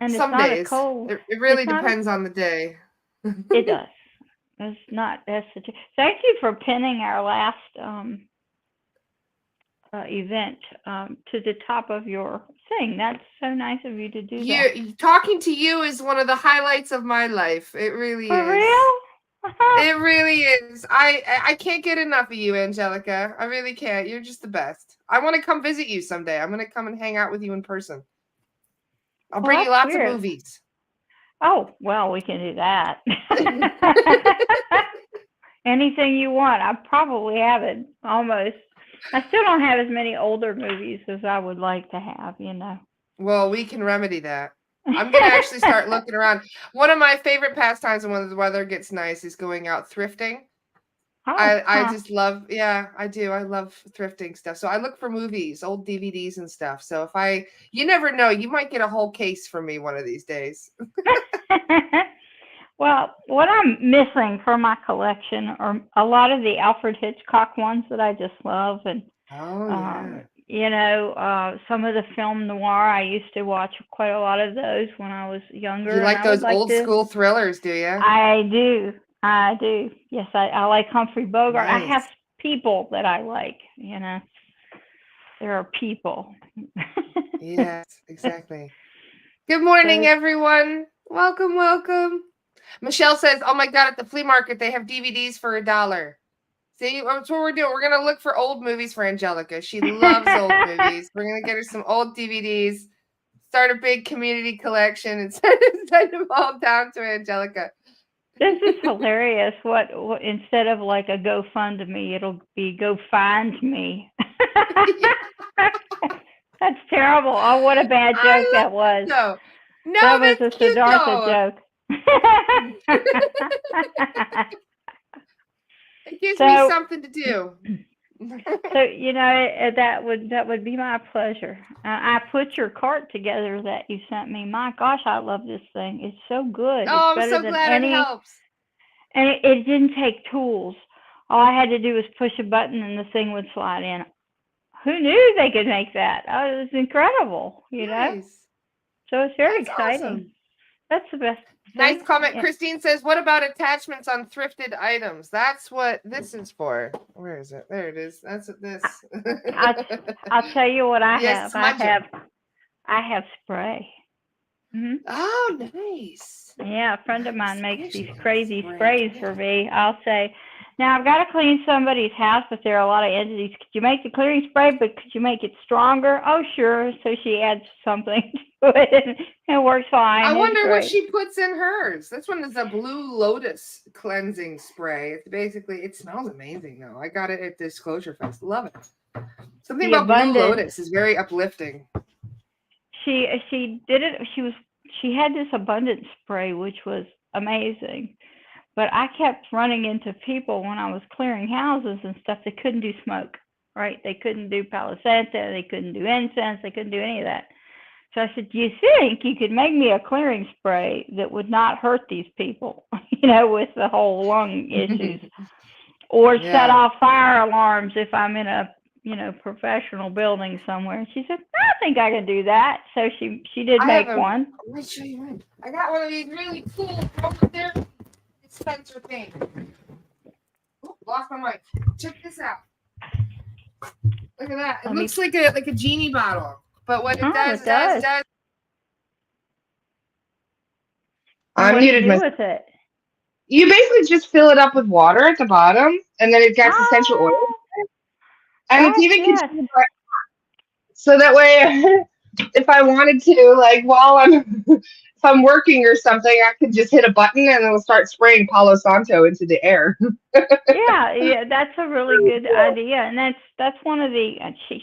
And it's Some not a days. cold. It It's really not a. depends on the day. It does. It's not. That's the. Thank you for pinning our last event to the top of your thing. That's so nice of you to do that. Talking to you is one of the highlights of my life. It really For is. real? It really is. I can't get enough of you, Angelica. I really can't. You're just the best. I want to come visit you someday. I'm gonna come and hang out with you in person. I'll Well, bring you that's lots of weird. movies. Oh, well, we can do that. Anything you want. I probably have it almost. I still don't have as many older movies as I would like to have, you know. Well, we can remedy that. I'm gonna actually start looking around. One of my favorite pastimes when the weather gets nice is going out thrifting. Oh, I huh. just love, yeah, I do. I love thrifting stuff. So I look for movies, old DVDs and stuff. So you never know, you might get a whole case from me one of these days. Well, what I'm missing from my collection are a lot of the Alfred Hitchcock ones that I just love, and Oh yeah. some of the film noir. I used to watch quite a lot of those when I was You younger, and like I would those like old to. school thrillers, do you? I do. I do. Yes, I like Humphrey Bogart. I have Nice. people that I like. There are people. Yes, exactly. Good morning, So, everyone. Welcome, welcome. Michelle says, "Oh my God, at the flea market they have DVDs for $1." See, that's what we're doing. We're gonna look for old movies for Angelica. She loves old movies. We're gonna get her some old DVDs, start a big community collection, and send them all down to Angelica. this is hilarious. What instead of like a GoFundMe, it'll be Go Find Me. That's terrible. Oh, what a bad joke I love that was. it though. No, That was that's a cute Siddhartha though. joke. It gives me so, something to do. that would be my pleasure. I put your cart together that you sent me. My gosh, I love this thing. It's so good. It's Oh, I'm better so than glad it any, helps. and it didn't take tools. All I had to do was push a button and the thing would slide in. Who knew they could make that? Oh, it was incredible. Nice. So it's very That's exciting. awesome. That's the best Nice thing. comment. Yeah. Christine says, "What about attachments on thrifted items?" That's what this is for. Where is it? There it is. That's what this. I, I'll tell you what I Yes, have. I smudge have them. I have spray. Hmm. Oh, nice. Yeah, a friend of mine Nice. makes I these actually have a crazy spray sprays too. for me. I'll say, now I've got to clean somebody's house, but there are a lot of entities. Could you make the clearing spray, but could you make it stronger? Oh, sure. So she adds something to it, and it works I fine. It's wonder what great. she puts in hers. This one is a Blue Lotus cleansing spray. It's basically, it smells amazing though. I got it at Disclosure Fest. Love it. Something The about Blue abundance. Lotus is very uplifting. She did it. She had this abundance spray, which was amazing. But I kept running into people when I was clearing houses and stuff. They couldn't do smoke, right? They couldn't do Palo Santo. They couldn't do incense. They couldn't do any of that. So I said, "Do you think you could make me a clearing spray that would not hurt these people, with the whole lung issues, or set Yeah. off fire alarms if I'm in a, professional building somewhere?" And she said, "I think I can do that." So she did I have make a. one. Let me show you mine. I got one of these really cool over there dispenser things. Oh, lost my mic. Check this out. Look at that. It Let me. looks like a genie bottle, but what it Oh, does it does. does. And I what do you muted do my. with it? You basically just fill it up with water at the bottom, and then it got essential oil, Oh, and it's gosh, even yes. controlled by. So that way, if I wanted to, like while if I'm working or something, I could just hit a button and it'll start spraying Palo Santo into the air. Yeah, yeah, that's a really good idea, and that's one of the.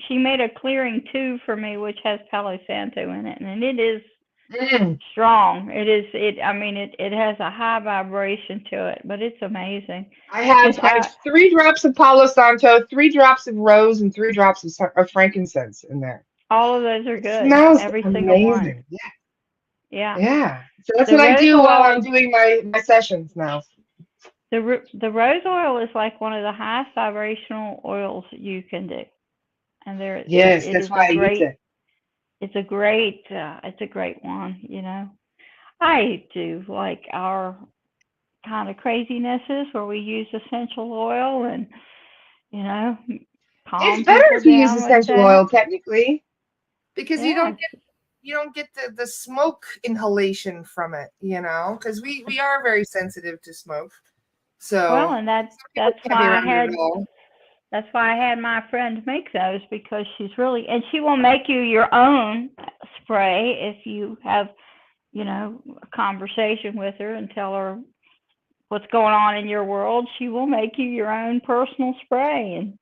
She made a clearing too for me, which has Palo Santo in it, and it is Mm. strong. It is. I mean, it has a high vibration to it, but it's amazing. I And have so I have 3 drops of Palo Santo, 3 drops of rose, and 3 drops of frankincense in there. all of those are It good. smells Every single one. amazing. Yeah, Yeah. yeah. So that's The what I rose do while I'm oil. doing my sessions now. The rose oil is like one of the highest vibrational oils you can do, and Yes, it that's is a why I use great. it. it's a great one. I do like our kind of crazinesses where we use essential oil and you know It's calm better people if you use down with essential that. oil, technically, because you Yeah. don't get the smoke inhalation from it, because we are very sensitive to smoke. Well, So and that some people that's can't be why I around it had at all. that's why I had my friend make those because she will make you your own spray if you have a conversation with her and tell her what's going on in your world. She will make you your own personal spray. And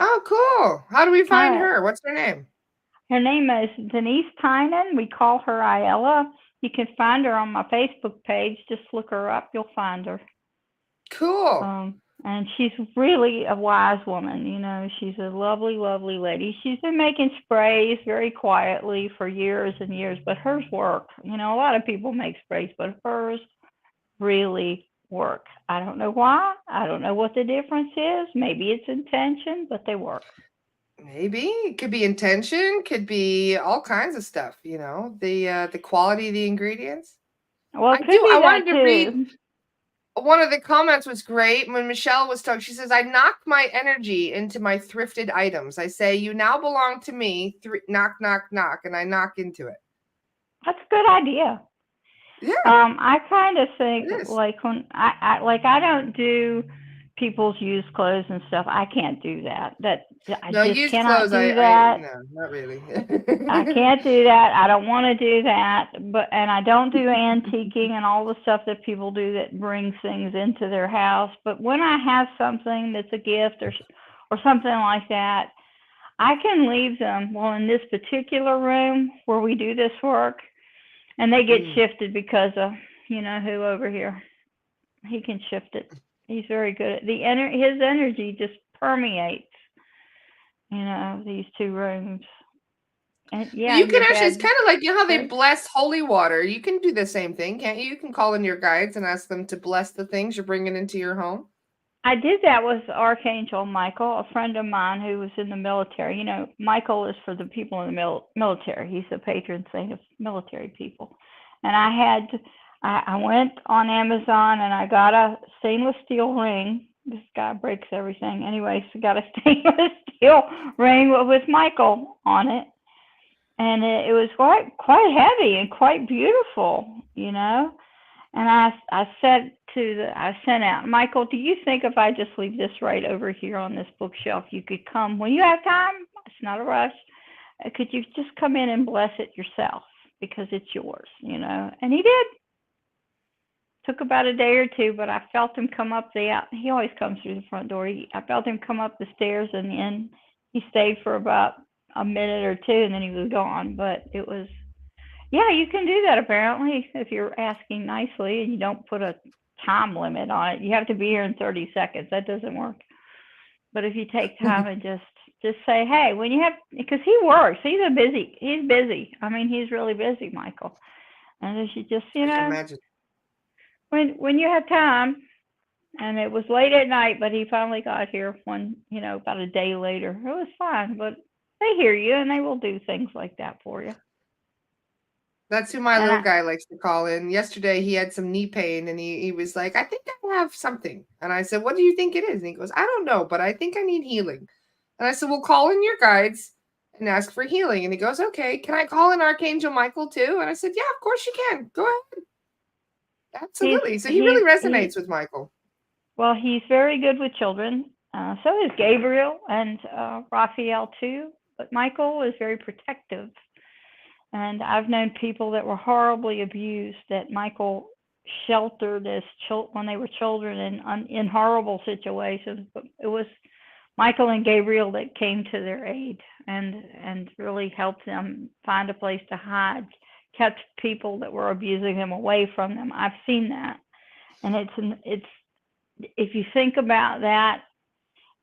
Oh, cool. How do we find uh, her? What's her name? her name is Denise Tynan. We call her Ayala. You can find her on my Facebook page. Just look her up. You'll find her. Cool. And she's really a wise woman. She's a lovely, lovely lady. She's been making sprays very quietly for years and years, but hers work. A lot of people make sprays, but hers really work. I don't know why. I don't know what the difference is. Maybe it's intention, but they work. Maybe it could be intention, could be all kinds of stuff. The quality of the ingredients. Well, it I could do. be I that wanted to read. too. One of the comments was great when Michelle was talking. She says, "I knock my energy into my thrifted items. I say, you now belong to me. Knock, knock, knock, and I knock into it." That's a good idea. Yeah, I kind of think it is. like when I don't do people's used clothes and stuff. I can't do that. I No, just used cannot clothes. do I that. no, not really. I can't do that. I don't want to do that. And I don't do antiquing and all the stuff that people do that brings things into their house. But when I have something that's a gift or something like that, I can leave them. Well, in this particular room where we do this work, and they get shifted because of who over here. He can shift it. He's very good at his energy just permeates these two rooms. And yeah, You can he's actually, it's had kind of like how they great. bless holy water. You can do the same thing, can't you? You can call in your guides and ask them to bless the things you're bringing into your home. I did that with Archangel Michael, a friend of mine who was in the military. Michael is for the people in the military. He's the patron saint of military people. And I went on Amazon and I got a stainless steel ring. This guy breaks everything. Anyway, so got a stainless steel ring with Michael on it. And it was quite heavy and quite beautiful. And I sent out, Michael, do you think if I just leave this right over here on this bookshelf, you could come when you have time? It's not a rush. Could you just come in and bless it yourself because it's yours? And he did. Took about a day or two, but I felt him come up he always comes through the front door. I felt him come up the stairs and in. He stayed for about a minute or two and then he was gone. But it was, yeah, you can do that apparently if you're asking nicely and you don't put a time limit on it. You have to be here in 30 seconds. That doesn't work. But if you take time and just say, hey, when you have, because he works, he's busy. I mean, he's really busy, Michael. And if you just, I can imagine. when you have time, and it was late at night, but he finally got here about a day later. It was fine, but they hear you and they will do things like that for you. That's who my And little guy likes to call in. Yesterday, he had some knee pain and he was like, I think I have something. And I said, what do you think it is? And he goes, I don't know, but I think I need healing. And I said, well, call in your guides and ask for healing. And he goes, okay, can I call in Archangel Michael too? And I said, yeah, of course you can. Go ahead. Absolutely. So he really resonates with Michael. Well, he's very good with children. So is Gabriel and Raphael too. But Michael is very protective. And I've known people that were horribly abused that Michael sheltered as when they were children in horrible situations. But it was Michael and Gabriel that came to their aid and really helped them find a place to hide, kept people that were abusing them away from them. I've seen that. And it's if you think about that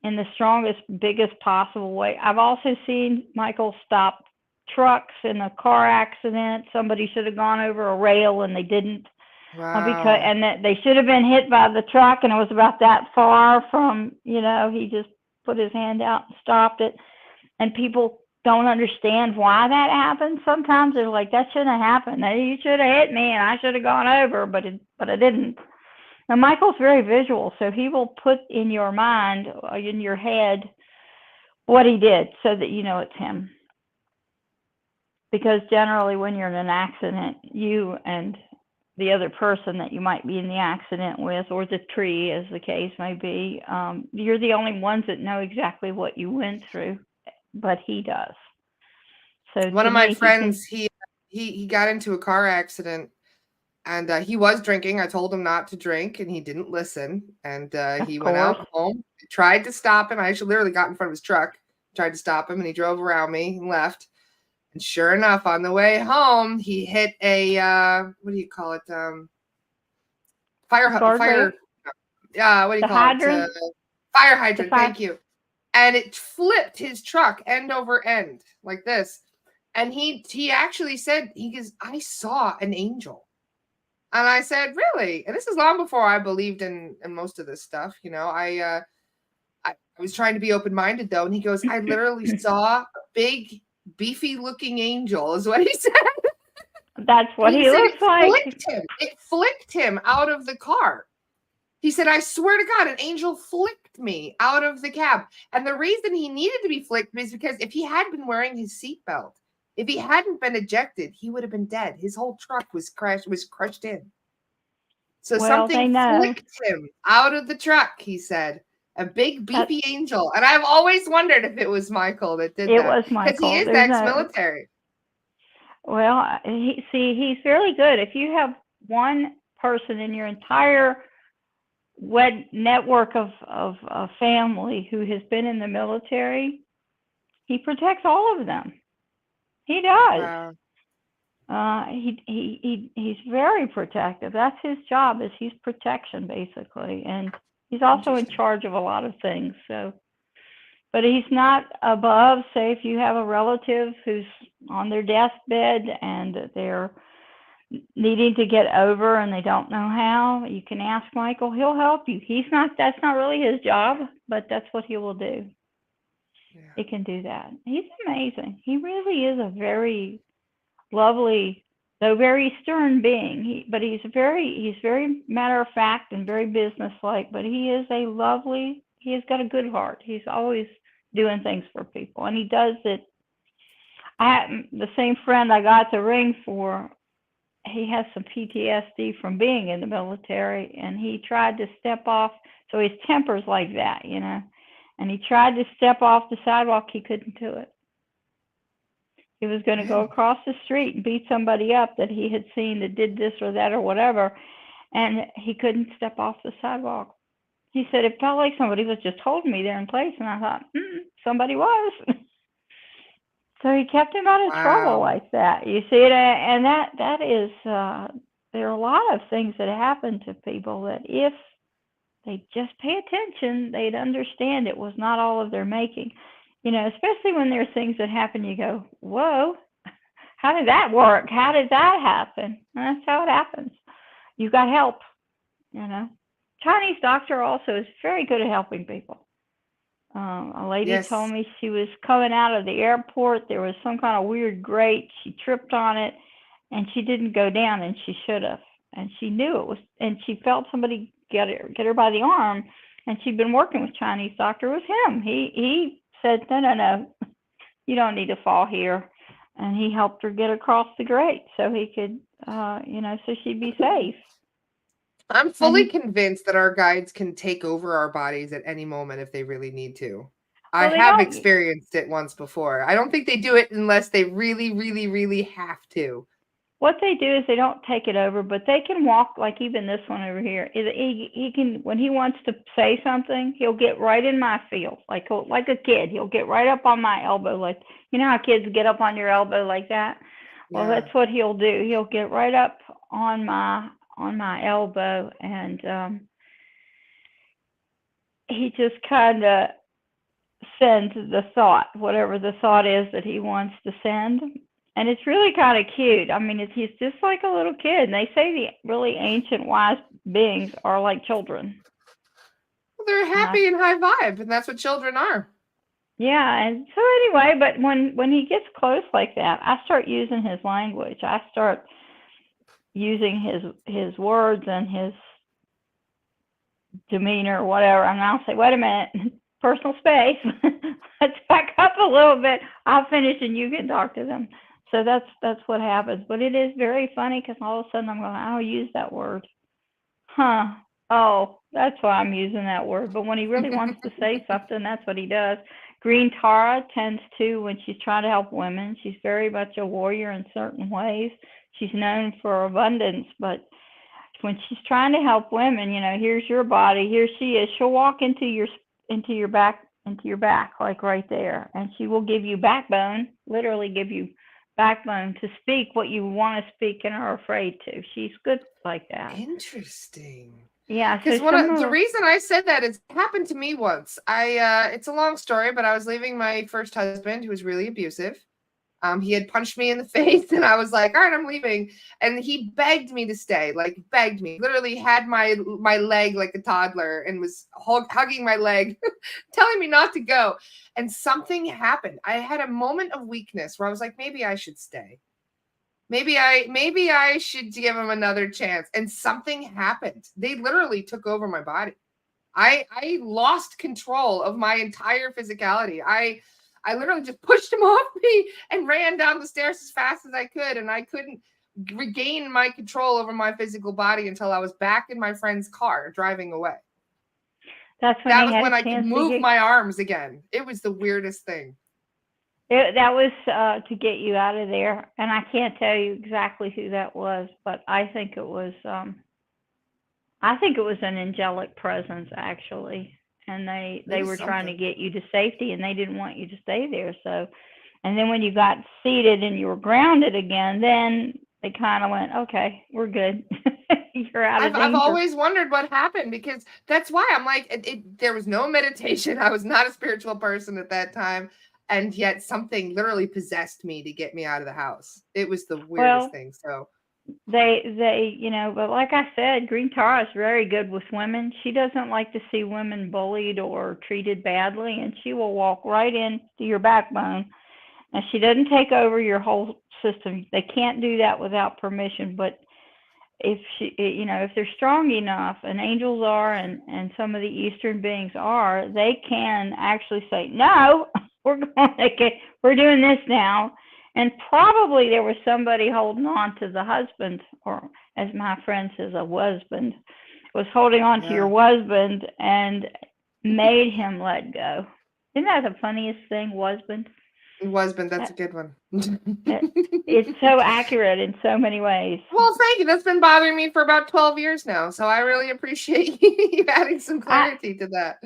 in the strongest, biggest possible way. I've also seen Michael stop trucks in a car accident. Somebody should have gone over a rail and they didn't. Wow. And that they should have been hit by the truck and it was about that far from, he just put his hand out and stopped it. And people don't understand why that happened. Sometimes they're like, that shouldn't have happened. You should have hit me and I should have gone over, but I didn't. Now, Michael's very visual, so he will put in your mind, in your head, what he did so that you know it's him. Because generally when you're in an accident, you and the other person that you might be in the accident with, or the tree, as the case may be, you're the only ones that know exactly what you went through, but he does. So one of my friends, he got into a car accident, and he was drinking. I told him not to drink, and he didn't listen. And he went out home, tried to stop him. I actually literally got in front of his truck, tried to stop him, and he drove around me and left. And sure enough, on the way home, he hit a what do you call it? Fire. What do you call it? Fire hydrant. Thank you. And it flipped his truck end over end like this. And he actually said, he goes, I saw an angel. And I said, really? And this is long before I believed in most of this stuff. You know, I was trying to be open-minded though. And he goes, I literally saw a big, beefy looking angel is what he said. That's what he looks like. It flicked him out of the car. He said, I swear to God, an angel flicked me out of the cab. And the reason he needed to be flicked is because if he had been wearing his seatbelt, if he hadn't been ejected, he would have been dead. His whole truck was crushed in. So something flicked him out of the truck, he said. A big beefy angel. And I've always wondered if it was Michael that did that. It was Michael. Because he is ex-military. Well, he's really good. If you have one person in your entire network of family who has been in the military, he protects all of them. He does. Wow. He's very protective. That's his job, is he's protection basically, and he's also in charge of a lot of things. So, but he's not above. Say if you have a relative who's on their deathbed and they're needing to get over and they don't know how, you can ask Michael. He'll help you. That's not really his job, but that's what he will do. Yeah. He can do that. He's amazing. He really is a very lovely, though very stern being. But he's very matter of fact and very businesslike. But he has got a good heart. He's always doing things for people, and he does it. The same friend I got the ring for, he has some PTSD from being in the military, and he tried to step off. So his temper's like that, you know. And he tried to step off the sidewalk. He couldn't do it. He was going to go across the street and beat somebody up that he had seen that did this or that or whatever, and he couldn't step off the sidewalk. He said, it felt like somebody was just holding me there in place, and I thought, somebody was. So he kept him out of trouble like that. You see it, and that is, there are a lot of things that happen to people that if they just pay attention, they'd understand it was not all of their making. You know, especially when there's things that happen, you go, whoa, how did that work? How did that happen? And that's how it happens. You got help, you know. Chinese doctor also is very good at helping people. A lady told me she was coming out of the airport. There was some kind of weird grate. She tripped on it, and she didn't go down, and she should have. And she knew it was, and she felt somebody get her by the arm, and she'd been working with Chinese doctor. It was him. He said, no, you don't need to fall here. And he helped her get across the grate so he could, so she'd be safe. I'm fully convinced that our guides can take over our bodies at any moment if they really need to. I have experienced it once before. I don't think they do it unless they really, really, really have to. What they do is they don't take it over, but they can walk, like even this one over here. He can, when he wants to say something, he'll get right in my field, like a kid. He'll get right up on my elbow, like, you know how kids get up on your elbow like that? Yeah. Well, that's what he'll do. He'll get right up on my elbow, and he just kind of sends the thought, whatever the thought is that he wants to send. And it's really kind of cute. I mean, he's just like a little kid. And they say the really ancient wise beings are like children. Well, they're happy and high vibe, and that's what children are. Yeah, and so anyway, but when he gets close like that, I start using his language. I start using his words and his demeanor or whatever, and I'll say, "Wait a minute, personal space. Let's back up a little bit. I'll finish, and you can talk to them." So that's what happens. But it is very funny because all of a sudden I'm going, "I'll use that word." Huh. Oh, that's why I'm using that word. But when he really wants to say something, that's what he does. Green Tara tends to, when she's trying to help women, she's very much a warrior in certain ways. She's known for abundance, but when she's trying to help women, here's your body, here she is. She'll walk into your back, like right there, and she will give you backbone, literally give you backbone to speak what you want to speak and are afraid to. She's good like that. Interesting. Yeah, so Because some the of reason I said that is it happened to me once. It's a long story, but I was leaving my first husband, who was really abusive. He had punched me in the face, and I was like, "All right, I'm leaving." And he begged me to stay, like begged me. Literally had my leg like a toddler, and was hugging my leg, telling me not to go. And something happened. I had a moment of weakness where I was like, maybe I should stay. Maybe I should give him another chance. And something happened. They literally took over my body. I lost control of my entire physicality. I literally just pushed him off me and ran down the stairs as fast as I could, and I couldn't regain my control over my physical body until I was back in my friend's car driving away. that's when That they was had when a I could chance to move get my arms again. It was the weirdest thing. that was to get you out of there, and I can't tell you exactly who that was, but I think it was an angelic presence actually, and It they was were trying to something. get you to safety, and they didn't want you to stay there. So, and then when you got seated and you were grounded again, then they kind of went, "Okay, we're good. You're out of I've danger." always wondered what happened, because that's why I'm like, there was no meditation. I was not a spiritual person at that time. And yet something literally possessed me to get me out of the house. It was the weirdest Well, thing. So, but like I said, Green Tara is very good with women. She doesn't like to see women bullied or treated badly, and she will walk right into your backbone. And she doesn't take over your whole system. They can't do that without permission, but if they're strong enough, and angels are, and some of the Eastern beings are, they can actually say, "No, we're doing this now." And probably there was somebody holding on to the husband, or as my friend says, a husband, was holding on to yeah. your husband and made him let go. Isn't that the funniest thing, husband? Husband, that's a good one. It, it's so accurate in so many ways. Well, thank you. That's been bothering me for about 12 years now. So I really appreciate you adding some I clarity to that.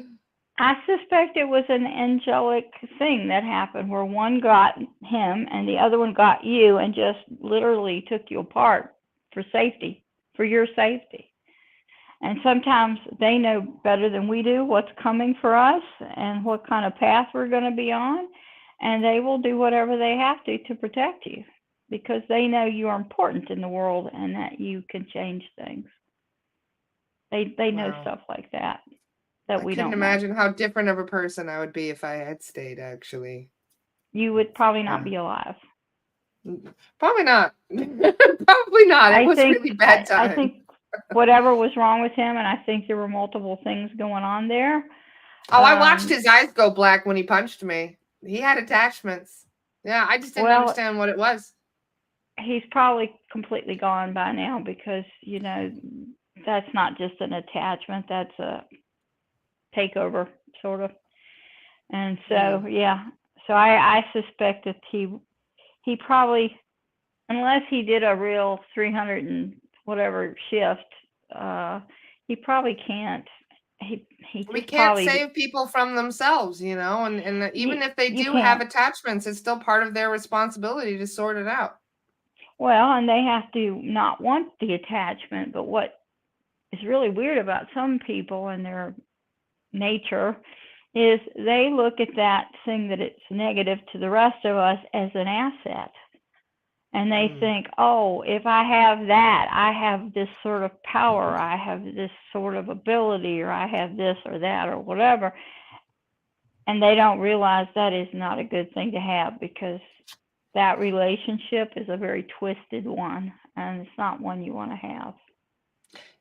I suspect it was an angelic thing that happened where one got him and the other one got you and just literally took you apart for safety, for your safety. And sometimes they know better than we do what's coming for us and what kind of path we're going to be on. And they will do whatever they have to protect you because they know you are important in the world and that you can change things. They know Wow. stuff like that I we couldn't don't know. imagine how different of a person I would be if I had stayed, actually. You would probably not Yeah. be alive. Probably not. Probably not. It I was think really I, bad I time. think whatever was wrong with him, and I think there were multiple things going on there. Oh, I watched Um, his eyes go black when he punched me. He had attachments. Yeah, I just didn't well, understand what it was. he's probably completely gone by now because that's not just an attachment; that's a takeover, sort of. And Hmm. so, yeah, so I suspect that he probably, unless he did a real 300 and whatever shift, uh, he probably can't. He We just can't probably save people from themselves, and you even if they you do have can't. attachments, it's still part of their responsibility to sort it out. Well, and they have to not want the attachment. But what is really weird about some people and their nature is they look at that thing that it's negative to the rest of us as an asset. And they Mm. think, oh, if I have that, I have this sort of power, I have this sort of ability, or I have this or that or whatever. and they don't realize that is not a good thing to have, because that relationship is a very twisted one, and it's not one you want to have.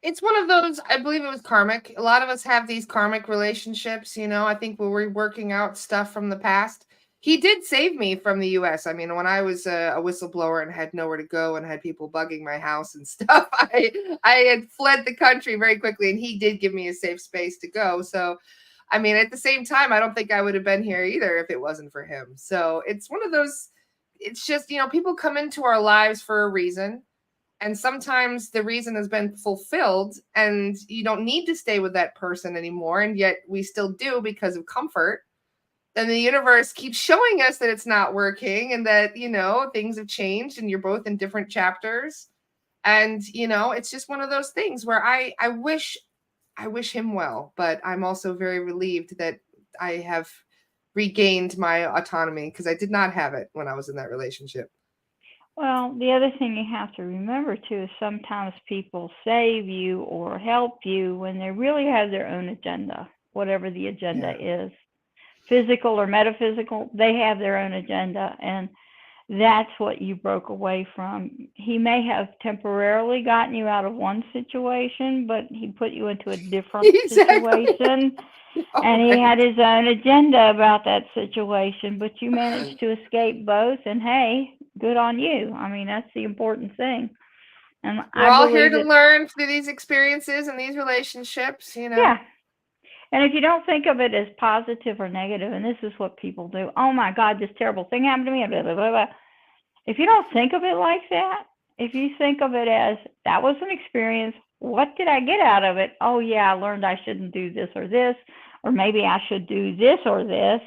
It's one of those, I believe it was karmic. A lot of us have these karmic relationships, you know. I think we're working out stuff from the past. He did save me from the US. I mean, when I was a whistleblower and had nowhere to go and had people bugging my house and stuff, I had fled the country very quickly, and he did give me a safe space to go. So, I mean, at the same time, I don't think I would have been here either if it wasn't for him. So, it's one of those, it's just, you know, people come into our lives for a reason, and sometimes the reason has been fulfilled and you don't need to stay with that person anymore, and yet we still do because of comfort. Then the universe keeps showing us that it's not working, and that, you know, things have changed and you're both in different chapters. And, you know, it's just one of those things where I wish him well, but I'm also very relieved that I have regained my autonomy, because I did not have it when I was in that relationship. Well, the other thing you have to remember too is sometimes people save you or help you when they really have their own agenda, whatever the agenda Yeah. is, physical or metaphysical. They have their own agenda, and that's what you broke away from. He may have temporarily gotten you out of one situation, but he put you into a different Exactly. situation, All and he right. had his own agenda about that situation, but you managed to escape both, and hey, good on you. I mean, that's the important thing. And We're I all here believe to that, learn through these experiences and these relationships, you yeah. know. And if you don't think of it as positive or negative, and this is what people do, oh my God, this terrible thing happened to me, blah, blah, blah, blah. If you don't think of it like that, if you think of it as that was an experience, what did I get out of it? Oh, yeah, I learned I shouldn't do this or this, or maybe I should do this or this.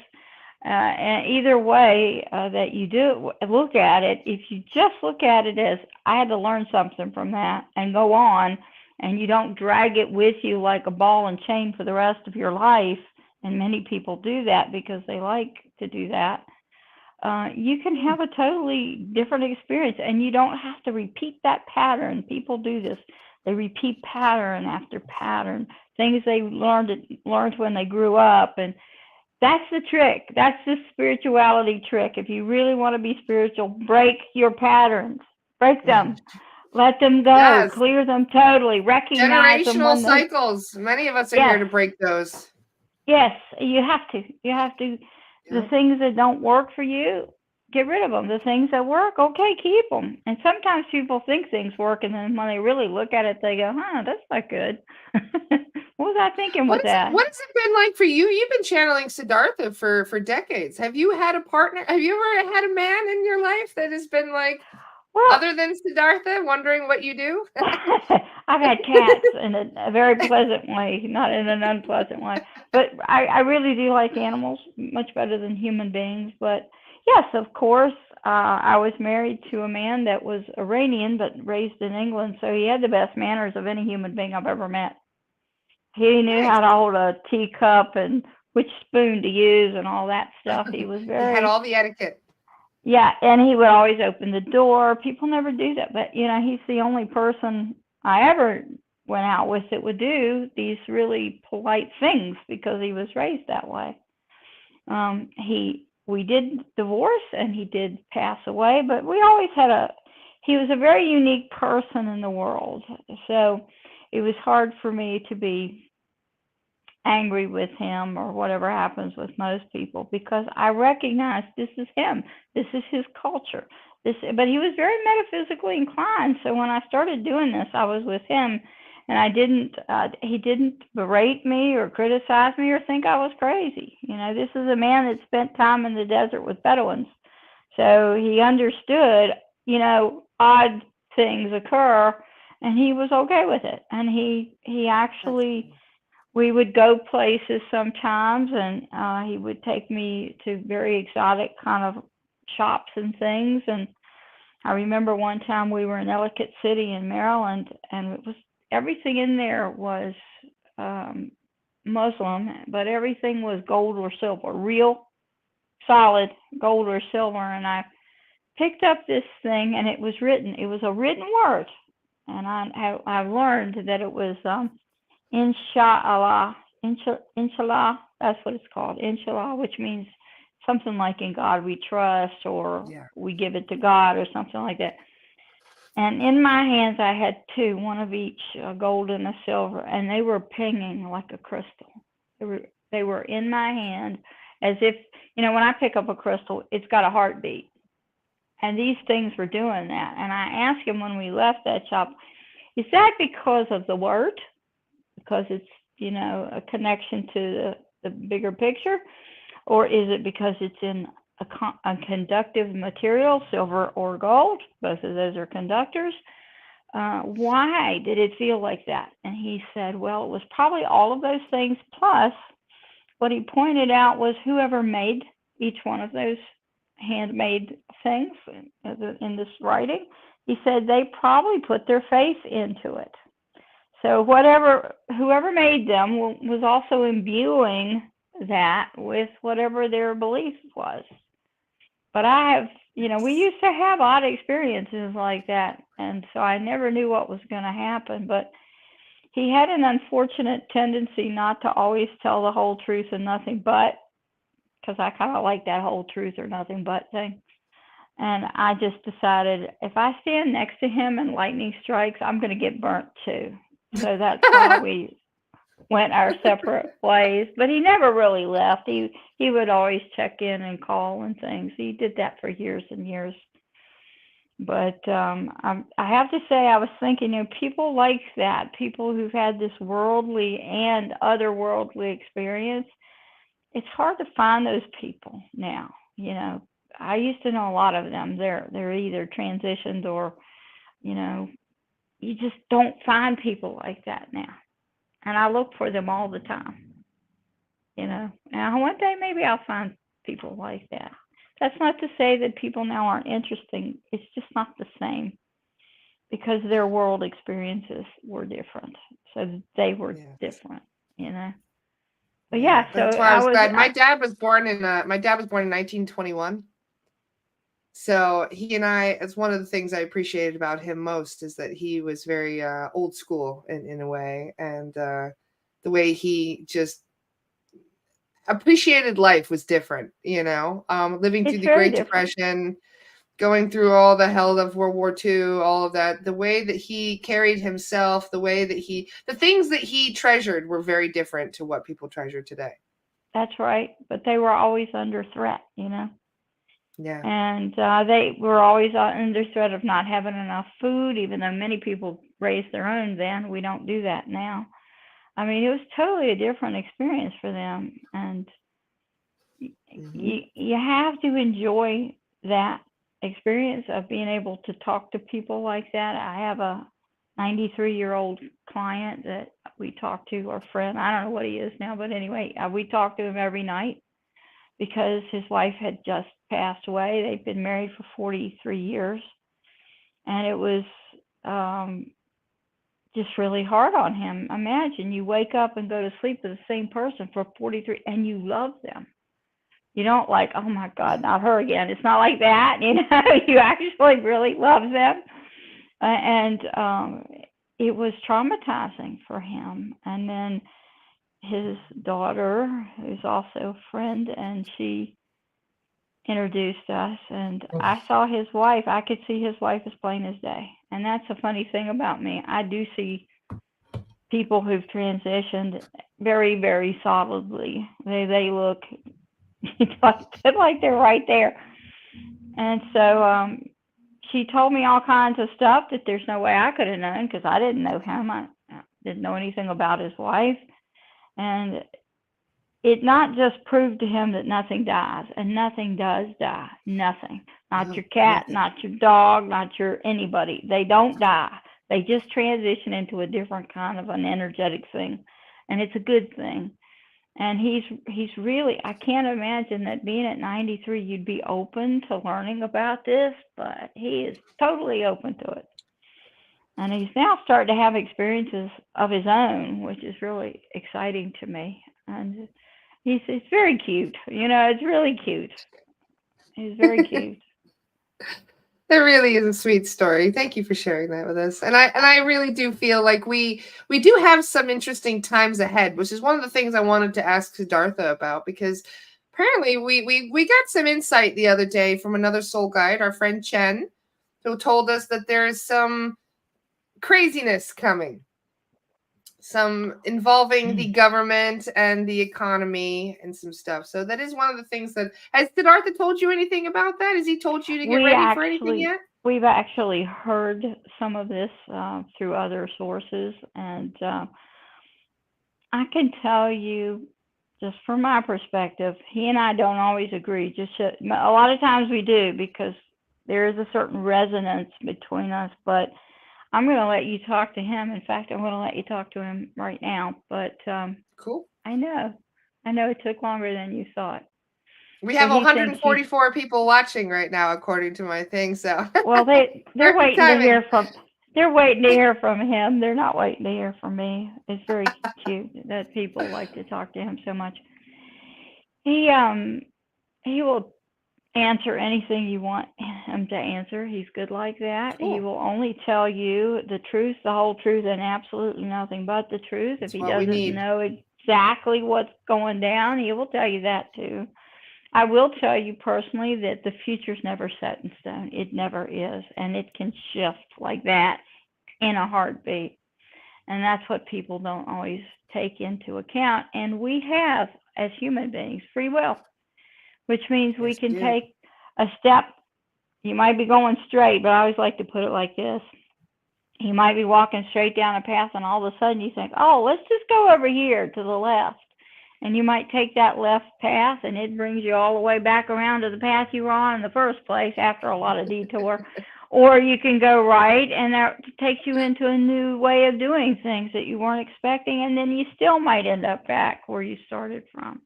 And either way that you do look at it, if you just look at it as I had to learn something from that and go on, and you don't drag it with you like a ball and chain for the rest of your life, and many people do that because they like to do that, you can have a totally different experience, and you don't have to repeat that pattern. People do this. They repeat pattern after pattern, things they learned when they grew up, and that's the trick. That's the spirituality trick. If you really want to be spiritual, break your patterns. Break them. Let them go. Yes. Clear them totally. Recognize them Generational when they, cycles. Many of us are here yes, to break those. yes, you have to. You have to. The Yeah. things that don't work for you, get rid of them. The things that work, okay, keep them. And sometimes people think things work, and then when they really look at it, they go, huh, that's not good. What was I thinking with that? What has it been like for you? You've been channeling Siddhartha for decades. Have you had a partner? Have you ever had a man in your life that has been like, Well, other than Siddhartha, wondering what you do? I've had cats in a very pleasant way, not in an unpleasant way. But I really do like animals much better than human beings. But yes, of course, I was married to a man that was Iranian but raised in England, so he had the best manners of any human being I've ever met. He knew Nice. how to hold a teacup and which spoon to use and all that stuff. He was He had very, all the etiquette. yeah, and he would always open the door. People never do that, but he's the only person I ever went out with that would do these really polite things because he was raised that way. He We did divorce and he did pass away, but we always had he was a very unique person in the world. So it was hard for me to be angry with him or whatever happens with most people because I recognize this is him. This is his culture. But he was very metaphysically inclined. So when I started doing this, I was with him, and he didn't berate me or criticize me or think I was crazy. This is a man that spent time in the desert with Bedouins, so he understood. Odd things occur, and he was okay with it. And he That's actually we would go places sometimes, and he would take me to very exotic kind of shops and things. And I remember one time we were in Ellicott City in Maryland, and it was everything in there was um, Muslim, but everything was gold or silver, real solid gold or silver. And I picked up this thing, and it was written. It was a written word, and I learned that it was inshallah, inshallah. That's what it's called, inshallah, which means something like in God we trust, or Yeah. we give it to God, or something like that. And in my hands, I had two, one of each, a gold and a silver, and they were pinging like a crystal. They were they were in my hand, as if, when I pick up a crystal, it's got a heartbeat, and these things were doing that. And I asked him when we left that shop, is that because of the word? Because it's, a connection to the bigger picture, or is it because it's in a conductive material, silver or gold? Both of those are conductors. Why did it feel like that? And he said, well, it was probably all of those things, plus what he pointed out was whoever made each one of those handmade things in this writing, he said they probably put their faith into it. So whoever made them was also imbuing that with whatever their belief was. But I have, we used to have odd experiences like that, and so I never knew what was going to happen. But he had an unfortunate tendency not to always tell the whole truth and nothing but, because I kind of like that whole truth or nothing but thing. And I just decided if I stand next to him and lightning strikes, I'm going to get burnt too. So that's why we went our separate ways. But he never really left. He would always check in and call and things. He did that for years and years. But I have to say, I was thinking, people like that, people who've had this worldly and otherworldly experience, it's hard to find those people now. I used to know a lot of them. They're either transitioned or, you just don't find people like that now. And I look for them all the time. Now one day maybe I'll find people like that. That's not to say that people now aren't interesting. It's just not the same, because their world experiences were different. So they were different, But yeah, so that's why I was glad. My dad was born in 1921. So he and I, it's one of the things I appreciated about him most, is that he was very old school in a way, and the way he just appreciated life was different. Living through the Great Depression, going through all the hell of World War II, all of that, the way that he carried himself, the things that he treasured were very different to what people treasure today. That's right. But they were always under threat, Yeah. And they were always under threat of not having enough food, even though many people raised their own then. We don't do that now. I mean, it was totally a different experience for them. And you have to enjoy that experience of being able to talk to people like that. I have a 93-year-old client that we talk to, or friend. I don't know what he is now, but anyway, we talk to him every night because his wife had just passed away. They've been married for 43 years. And it was just really hard on him. Imagine you wake up and go to sleep with the same person for 43, and you love them. You don't like, oh my God, not her again. It's not like that, You actually really love them. And it was traumatizing for him. And then his daughter, who's also a friend, and she introduced us, and I saw his wife. I could see his wife as plain as day. And that's a funny thing about me. I do see people who've transitioned very, very solidly. They look like they're right there. And so she told me all kinds of stuff that there's no way I could have known, because I didn't know him. I didn't know anything about his wife. And it not just proved to him that nothing dies, and nothing does die. Nothing. Not your cat, not your dog, not your anybody. They don't die. They just transition into a different kind of an energetic thing. And it's a good thing. And he's really, I can't imagine that being at 93, you'd be open to learning about this, but he is totally open to it. And he's now starting to have experiences of his own, which is really exciting to me. And he's very cute. It's really cute. He's very cute. That really is a sweet story. Thank you for sharing that with us. And I really do feel like we do have some interesting times ahead, which is one of the things I wanted to ask Siddhartha about, because apparently we got some insight the other day from another soul guide, our friend Chen, who told us that there is some craziness coming, some involving the government and the economy and some stuff. So that is one of the things that, has Siddhartha told you anything about that? Has he told you to get We ready for anything actually yet? we've actually heard some of this through other sources, and I can tell you, just from my perspective, he and I don't always agree. A lot of times we do because there is a certain resonance between us. But I'm going to let you talk to him. In fact, I'm going to let you talk to him right now. But Cool. I know, I know it took longer than you thought. We So have he thinks you. 144 people watching right now, according to my thing. So Well, they're perfect waiting to timing. hear from. They're waiting to hear from him. They're not waiting to hear from me. It's very cute that people like to talk to him so much. He um he will answer anything you want him to answer. He's good like that. He Cool. will only tell you the truth, the whole truth, and absolutely nothing but the truth. If That's he what we doesn't need. know exactly what's going down, he will tell you that too. I will tell you personally that the future's never set in stone. It never is, and it can shift like that in a heartbeat. And that's what people don't always take into account. And we have, as human beings, free will, which means we Yes, we can do. take a step. You might be going straight, but I always like to put it like this. You might be walking straight down a path, and all of a sudden you think, oh, let's just go over here to the left. And you might take that left path, and it brings you all the way back around to the path you were on in the first place after a lot of detour. Or you can go right, and that takes you into a new way of doing things that you weren't expecting, and then you still might end up back where you started from.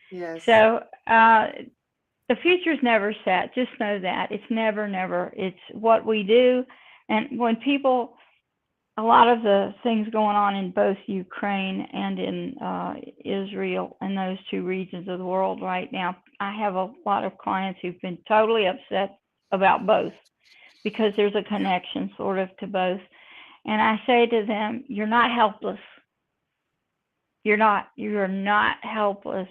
Yes. So the future's never set. Just know that it's never, never. It's what we do, and when people, a lot of the things going on in both Ukraine and in Israel and those two regions of the world right now, I have a lot of clients who've been totally upset about both because there's a connection sort of to both. And I say to them, you're not helpless. You're not helpless.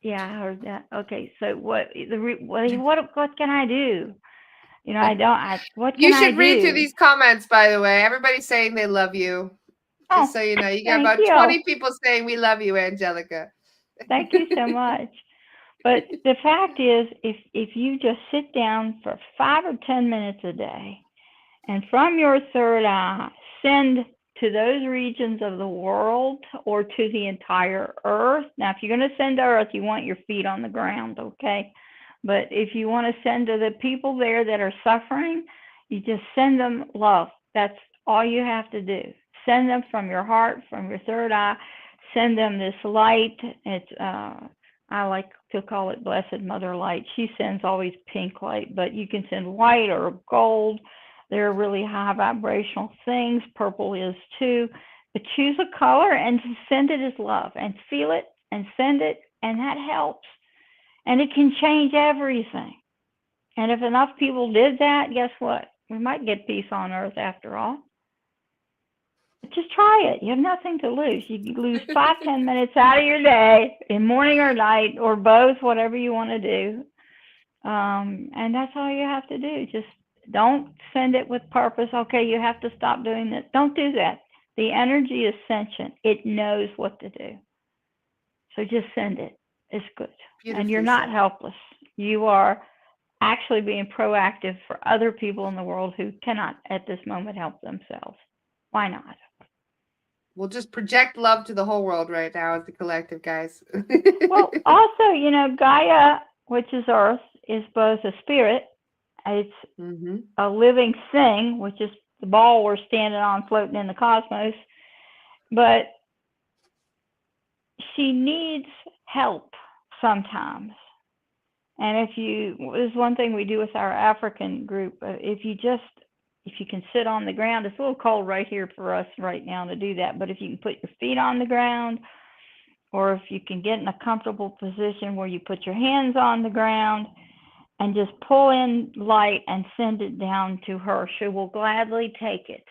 Yeah, I heard that. Okay, so what can I do? I don't. What You can I should read through do? these comments, by the way. Everybody's saying they love you. Just Oh, so you know, you got thank about you. 20 people saying we love you, Angelica. Thank you so much. But the fact is, if you just sit down for 5 or 10 minutes a day, and from your third eye, send to those regions of the world or to the entire earth. Now, if you're going to send to earth, you want your feet on the ground, okay? But if you want to send to the people there that are suffering, you just send them love. That's all you have to do. Send them from your heart, from your third eye. Send them this light. It's I like to call it Blessed Mother Light. She sends always pink light, but you can send white or gold. They're really high vibrational things. Purple is too. But choose a color and send it as love and feel it and send it, and that helps. And it can change everything. And if enough people did that, guess what? We might get peace on earth after all. But just try it. You have nothing to lose. You lose 5, 10 minutes out of your day, in morning or night, or both, whatever you want to do. And that's all you have to do. Just don't send it with purpose. Okay, you have to stop doing this. Don't do that. The energy is sentient. It knows what to do. So just send it. It's good. And you're Beautifully not said. helpless. You are actually being proactive for other people in the world who cannot at this moment help themselves. Why not? We'll just project love to the whole world right now as the collective, guys. Well, also, Gaia, which is Earth, is both a spirit, it's Mm-hmm. a living thing, which is the ball we're standing on floating in the cosmos, but she needs help sometimes. And there's one thing we do with our African group. If you can sit on the ground, it's a little cold right here for us right now to do that. But if you can put your feet on the ground, or if you can get in a comfortable position where you put your hands on the ground, and just pull in light and send it down to her. She will gladly take it.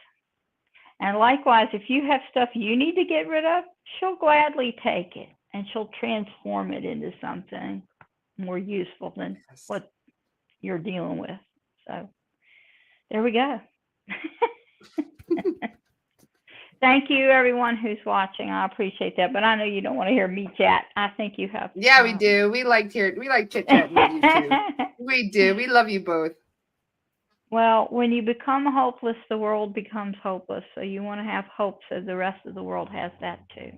And likewise, if you have stuff you need to get rid of, she'll gladly take it and she'll transform it into something more useful than Yes. what you're dealing with. So there we go. Thank you, everyone who's watching. I appreciate that, but I know you don't want to hear me chat. I think you have. Yeah, we do. We like chit chatting with you too. We do. We love you both. Well, when you become hopeless, the world becomes hopeless. So you want to have hope, so the rest of the world has that too.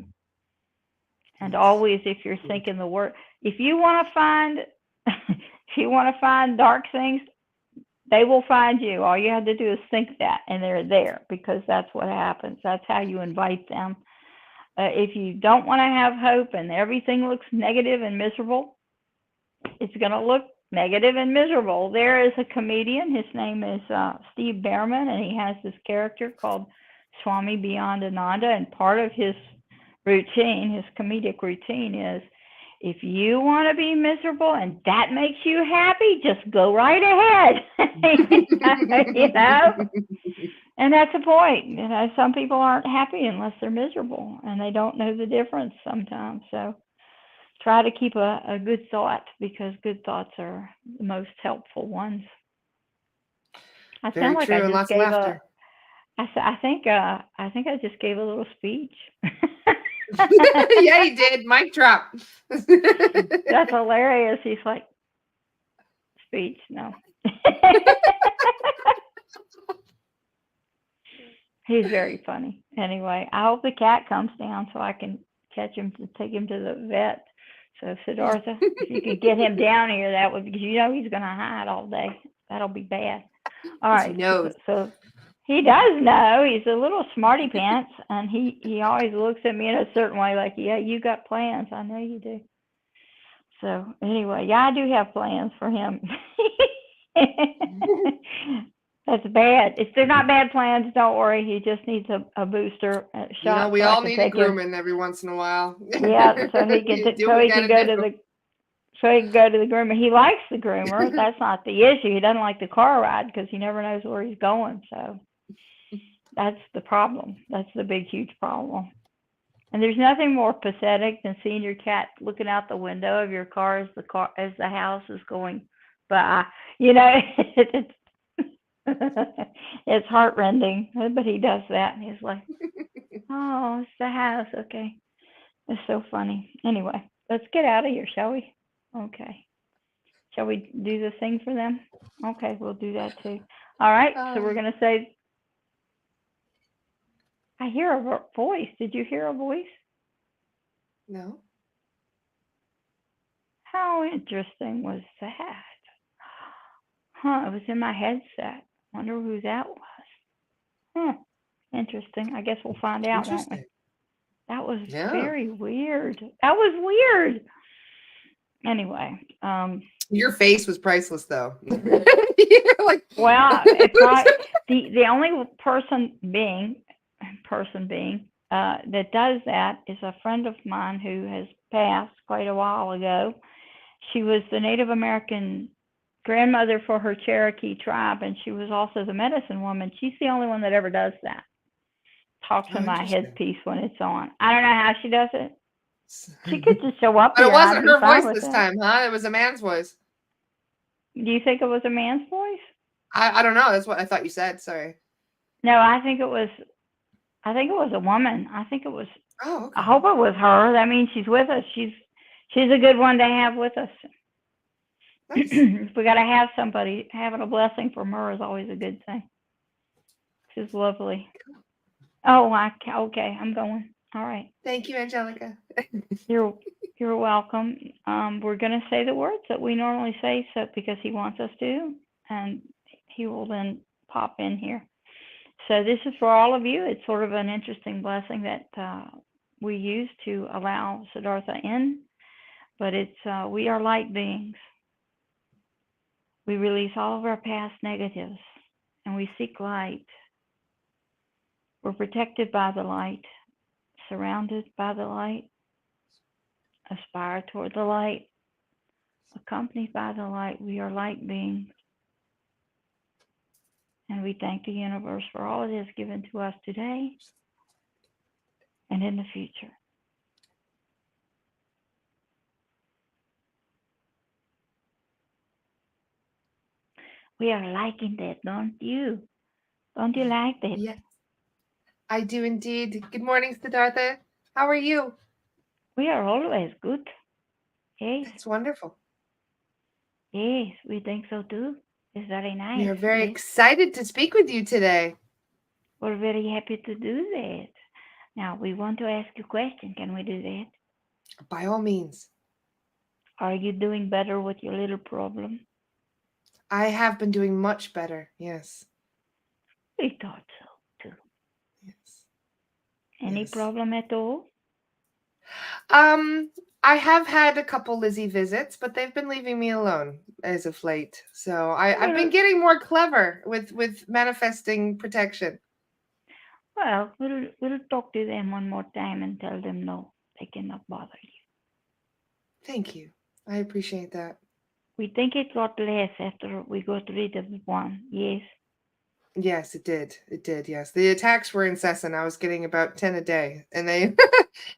And always, if you're thinking the word, if you want to find, if you want to find dark things, they will find you. All you have to do is think that, and they're there, because that's what happens. That's how you invite them. If you don't want to have hope and everything looks negative and miserable, it's going to look negative and miserable. There is a comedian. His name is Steve Behrman, and he has this character called Swami Beyond Ananda. And part of his routine, his comedic routine, is if you want to be miserable and that makes you happy, just go right ahead. You know? And that's the point. You know, some people aren't happy unless they're miserable, and they don't know the difference sometimes. So try to keep a good thought, because good thoughts are the most helpful ones. I Very sound like true, I and just lots of gave laughter. I think I just gave a little speech. Yeah, you did. Mic drop. That's hilarious. He's like, speech, no. He's very funny. Anyway, I hope the cat comes down so I can catch him to take him to the vet. So Siddhartha, if you could get him down here, that would, because you know he's going to hide all day. That'll be bad. All He right. knows. So he does know. He's a little smarty pants, and he always looks at me in a certain way, like, yeah, you got plans. I know you do. So anyway, yeah, I do have plans for him. That's bad. If they're not bad plans, don't worry. He just needs a booster shot. We so all I can need a take him. grooming every once in a while. Yeah, so he can Do what we gotta go do. to the groomer. He likes the groomer. That's not the issue. He doesn't like the car ride because he never knows where he's going. So that's the problem. That's the big, huge problem. And there's nothing more pathetic than seeing your cat looking out the window of your car as the house is going by. You know, it's it's heartrending. But he does that, and he's like, "Oh, it's the house." Okay, it's so funny. Anyway, let's get out of here, shall we? Okay. Shall we do the thing for them? Okay, we'll do that too. All right. So we're gonna say, I hear a voice. Did you hear a voice? No. How interesting was that? Huh, it was in my headset. Wonder who that was. Huh, interesting. I guess we'll find out, won't we? That was very weird. That was weird. Anyway, your face was priceless, though. You're like, well, it probably, the only person being that does that is a friend of mine who has passed quite a while ago. She was the Native American grandmother for her Cherokee tribe, and she was also the medicine woman. She's the only one that ever does that. Talks in my headpiece when it's on. I don't know how she does it. She could just show up here. But it wasn't her voice this time, huh? It was a man's voice. Do you think it was a man's voice? I don't know. That's what I thought you said. Sorry. No, I think it was a woman. I think it was. Oh, okay. I hope it was her. That means she's with us. She's a good one to have with us. Nice. We got to have somebody. Having a blessing from her is always a good thing. She's lovely. Oh, okay. I'm going. All right. Thank you, Angelica. You're welcome. We're going to say the words that we normally say, so because he wants us to, and he will then pop in here. So this is for all of you. It's sort of an interesting blessing that we use to allow Siddhartha in, but it's we are light beings. We release all of our past negatives, and we seek light. We're protected by the light, surrounded by the light, aspire toward the light, accompanied by the light. We are light beings, and we thank the universe for all it has given to us today and in the future. We are liking that, don't you? Don't you like that? Yes, I do indeed. Good morning, Siddhartha. How are you? We are always good. Yes, That's wonderful. yes, we think so too. It's very We nice. are very Yes, excited to speak with you today. we're very happy to do that. Now, we want to ask you a question. Can we do that? By all means, Are you doing better with your little problem? I have been doing much better. Yes, We thought so too. yes, Any yes. problem at all? Um, I have had a couple Lizzie visits, but they've been leaving me alone as of late. So I've Well, been getting more clever with manifesting protection. we'll talk to them one more time and tell them no, they cannot bother you. Thank you. I appreciate that. We think it got less after we got rid of one. Yes, Yes, it did. It did. Yes, the attacks were incessant. I was getting about 10 a day, and they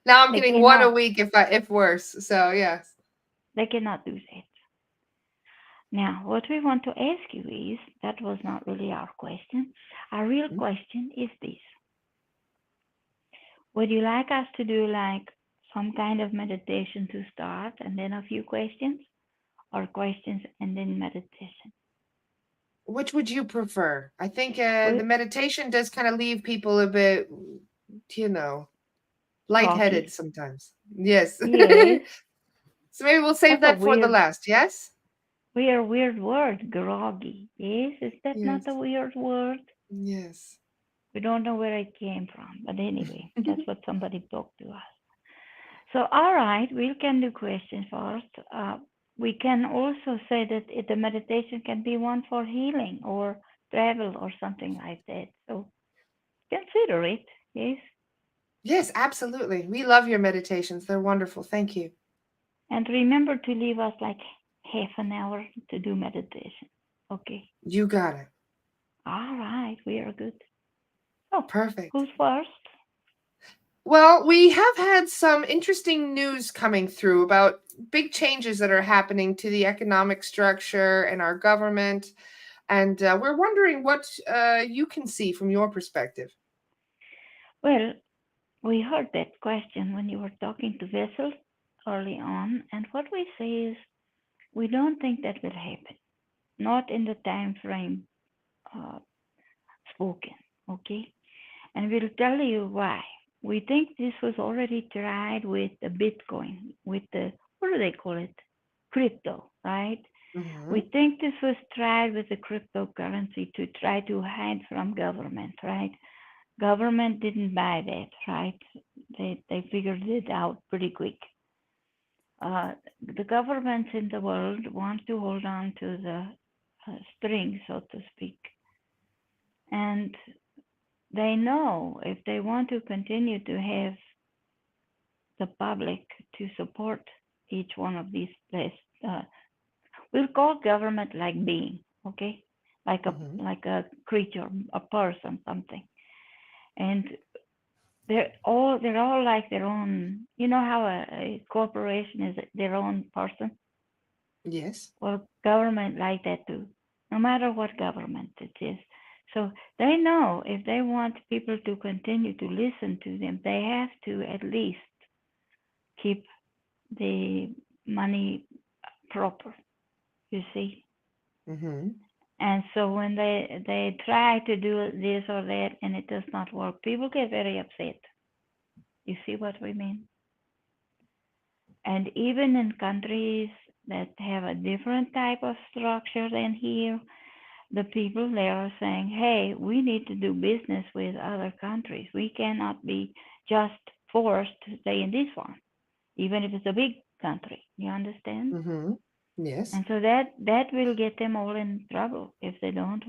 now I'm they getting one a cannot. week if worse. So yes. They cannot do that. Now, what we want to ask you is that was not really our question. Our real Mm. question is this: would you like us to do like some kind of meditation to start and then a few questions, or questions and then meditation? Which would you prefer? I think the We meditation does kind of leave people a bit, you know, lightheaded groggy. sometimes. Yes. Yes, So maybe we'll save that's a that for the weird, last. Yes. weird word, groggy. Yes, is that not Yes. a weird word? Yes. We don't know where it came from, but anyway, that's what somebody talked to us. So, all right, we can do questions first. We can also say that the meditation can be one for healing or travel or something like that. So, consider it, yes. Yes, absolutely. We love your meditations. They're wonderful. Thank you. And remember to leave us like half an hour to do meditation. Okay. You got it. All right, we are good. So, Perfect. who's first? Well, we have had some interesting news coming through about big changes that are happening to the economic structure and our government. And we're wondering what you can see from your perspective. Well, we heard that question when you were talking to Vessel early on, and what we say is we don't think that will happen, not in the time frame uh, spoken. Okay, and we'll tell you why. We think this was already tried with the Bitcoin, with the what do they call it? Crypto, right? Hmm. We think this was tried with the cryptocurrency to try to hide from government, right? Government didn't buy that, right? They figured it out pretty quick. Uh, the governments in the world want to hold on to the string, so to speak, and they know if they want to continue to have the public to support each one of these places, we'll call government like being, okay, Hmm. like a creature, a person, something, and they're all like their own. You know how a corporation is their own person. Yes. Well, government like that too, no matter what government it is. So they know if they want people to continue to listen to them, they have to at least keep the money proper, you see. Hmm. And so when they try to do this or that and it does not work, people get very upset. You see what we mean? And even in countries that have a different type of structure than here, the people there are saying, hey, we need to do business with other countries. We cannot be just forced to stay in this one, even if it's a big country. You understand? Hmm. Yes. And so that will get them all in trouble if they don't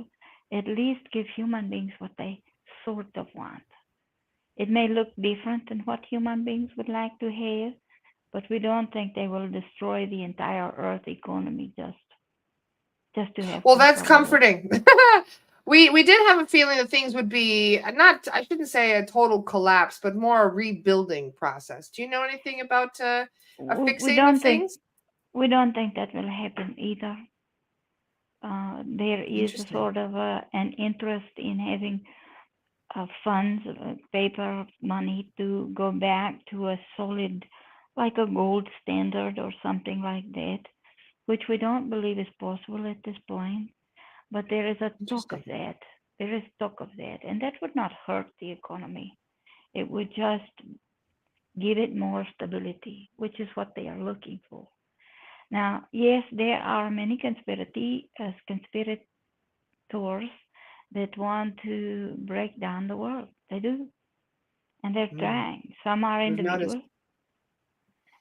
at least give human beings what they sort of want. It may look different than what human beings would like to have, but we don't think they will destroy the entire Earth economy just to have Well, that's control of it. comforting. We did have a feeling that things would be not, I shouldn't say a total collapse, but more a rebuilding process. Do you know anything about a We fixing of don't think things? we don't think that will happen either. There is a Interesting. sort of an interest in having funds, paper money to go back to a solid, like a gold standard or something like that, which we don't believe is possible at this point. But there is a talk of Interesting. that. There is talk of that, and that would not hurt the economy. It would just give it more stability, which is what they are looking for. Now, yes, there are many conspirators that want to break down the world. They do, and they're Mm, trying. Some are we've noticed. individual,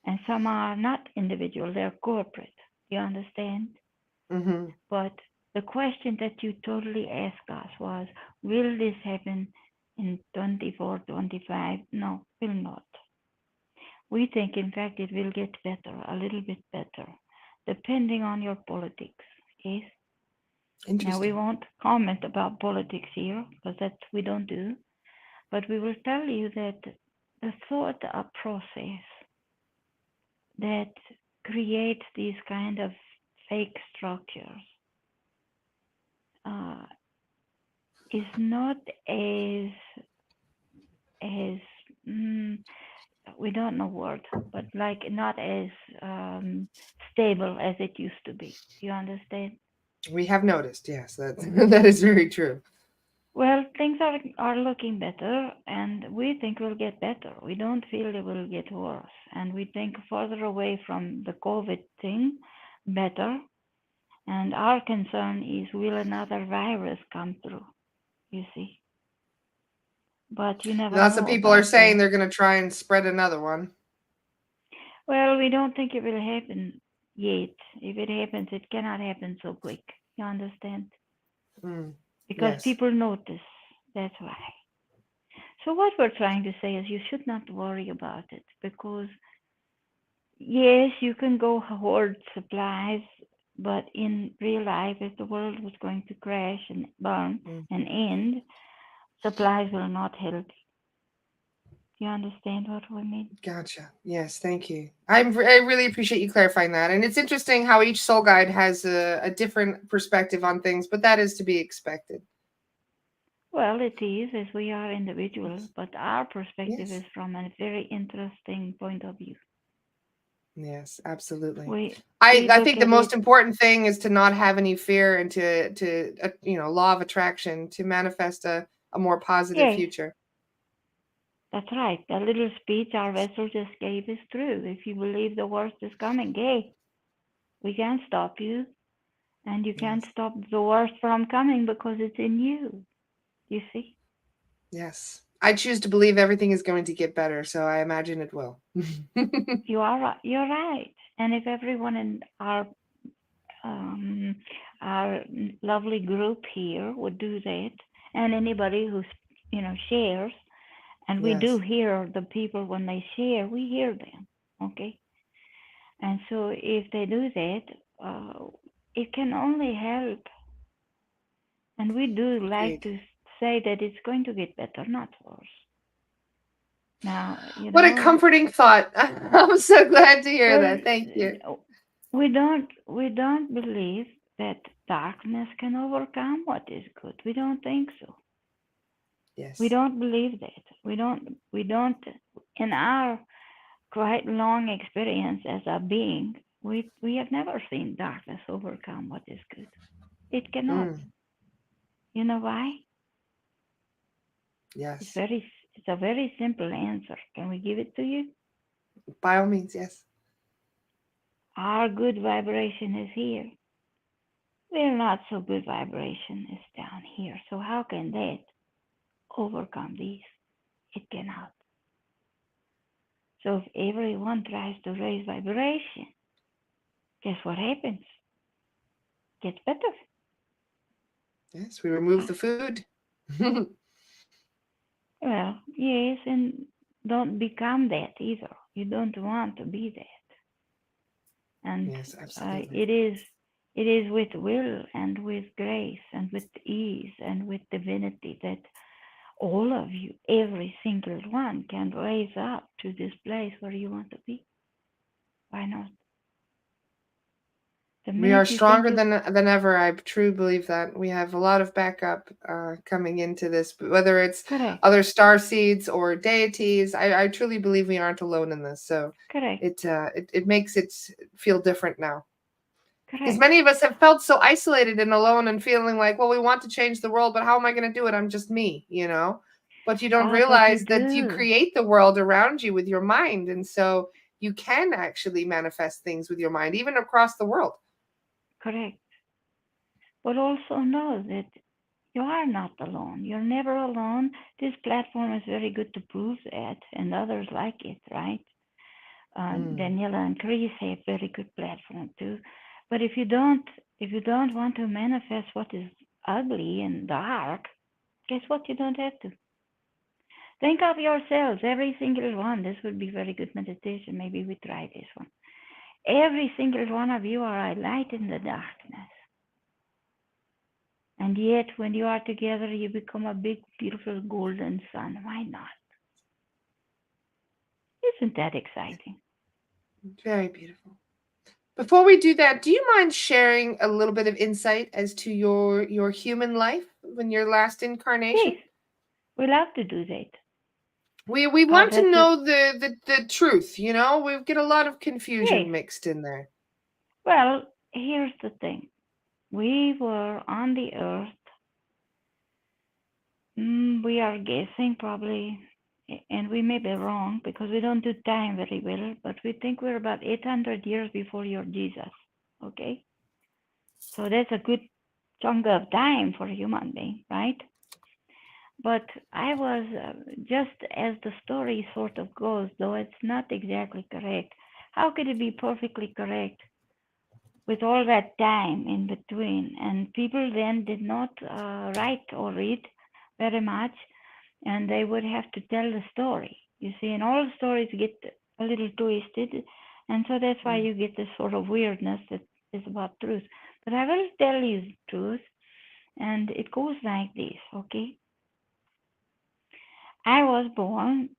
and some are not individual. They're corporate. You understand? Hmm. But the question that you totally asked us was, will this happen in 24, 25? No, will not. We think, in fact, it will get better, a little bit better, depending on your politics. Yes. Now, we Interesting. won't comment about politics here because that we don't do, but we will tell you that the thought process that creates these kind of fake structures uh, is not as as mm, we don't know word, but like not as um, stable as it used to be. You understand? We have noticed. Yes, that that is very true. Well, things are looking better, and we think will get better. We don't feel it will get worse, and we think further away from the COVID thing, better. And our concern is will another virus come through? You see, but you never Lots of know people are about saying that. they're going to try and spread another one. Well, we don't think it will happen yet. If it happens, it cannot happen so quick. You understand? Mm, Because yes. people notice. That's why. So what we're trying to say is you should not worry about it because yes, you can go hoard supplies, but in real life, if the world was going to crash and burn Mm. and end, supplies will not help. You understand what we mean? Gotcha. Yes, thank you. I really appreciate you clarifying that. And it's interesting how each soul guide has a different perspective on things, but that is to be expected. Well, it is as we are individuals, but our perspective Yes. is from a very interesting point of view. Yes, absolutely. We I we I look think the at most it. important thing is to not have any fear and to law of attraction to manifest a more positive Yes, future. that's right. The little speech our vessel just gave is true. If you believe the worst is coming, hey, we can't stop you, and you can't Yes. stop the worst from coming because it's in you. You see, Yes. I choose to believe everything is going to get better, so I imagine it will. you are right. You're right. And if everyone in um, our lovely group here would do that, and anybody who's shares, and we do Yes. hear the people when they share, we hear them, okay? And so if they do that, uh, it can only help. And we do like Agreed. to say that it's going to get better, not worse. Now, What a comforting thought. I'm so glad to hear well, that. Thank you. we don't believe that darkness can overcome what is good. We don't think so. We Yes. don't believe that. We don't in our quite long experience as a being, we have never seen darkness overcome what is good. It cannot. Mm, You know why? It's yes. very it's a very simple answer. Can we give it to you? By all means, yes. Our good vibration is here. Their not so good vibration is down here. So how can that overcome these? It cannot. So if everyone tries to raise vibration, guess what happens? Gets better. Yes, we remove the food. Well, yes, and don't become that either. You don't want to be that. And Yes, absolutely. it is with will and with grace and with ease and with divinity that all of you, every single one, can raise up to this place where you want to be. Why not? The We are minute you think stronger you than ever. I truly believe that we have a lot of backup coming into this, whether it's correct, other star seeds or deities. I truly believe we aren't alone in this. So correct, it makes it feel different now. Because correct. many of us have felt so isolated and alone and feeling like, well, we want to change the world, but how am I going to do it? I'm just me, you know? But you don't Oh, but you realize that you do. create the world around you with your mind. And so you can actually manifest things with your mind, even across the world. Correct. But also know that you are not alone. You're never alone. This platform is very good to prove that, and others like it, right? Mm. Daniela and Chris have very good platform too. But if you don't want to manifest what is ugly and dark, guess what? You don't have to. Think of yourselves, every single one. This would be very good meditation. Maybe we try this one. Every single one of you are a light in the darkness. And yet, when you are together, you become a big, beautiful golden sun. Why not? Isn't that exciting? Very beautiful. Before we do that, do you mind sharing a little bit of insight as to your human life when your last incarnation? Yes, we love to do that. We Oh, want to that's a know the truth, you know? We get a lot of yes. confusion mixed in there. Well, here's the thing. We were on the earth. We are guessing probably, and we may be wrong because we don't do time very well, but we think we're about 800 years before your Jesus. Okay? So that's a good chunk of time for a human being, right? But I was, just as the story sort of goes, though it's not exactly correct. How could it be perfectly correct with all that time in between? And people then did not write or read very much, and they would have to tell the story. You see, and all stories get a little twisted, and so that's why Mm. you get this sort of weirdness that is about truth. But I will tell you the truth, and it goes like this, okay? I was born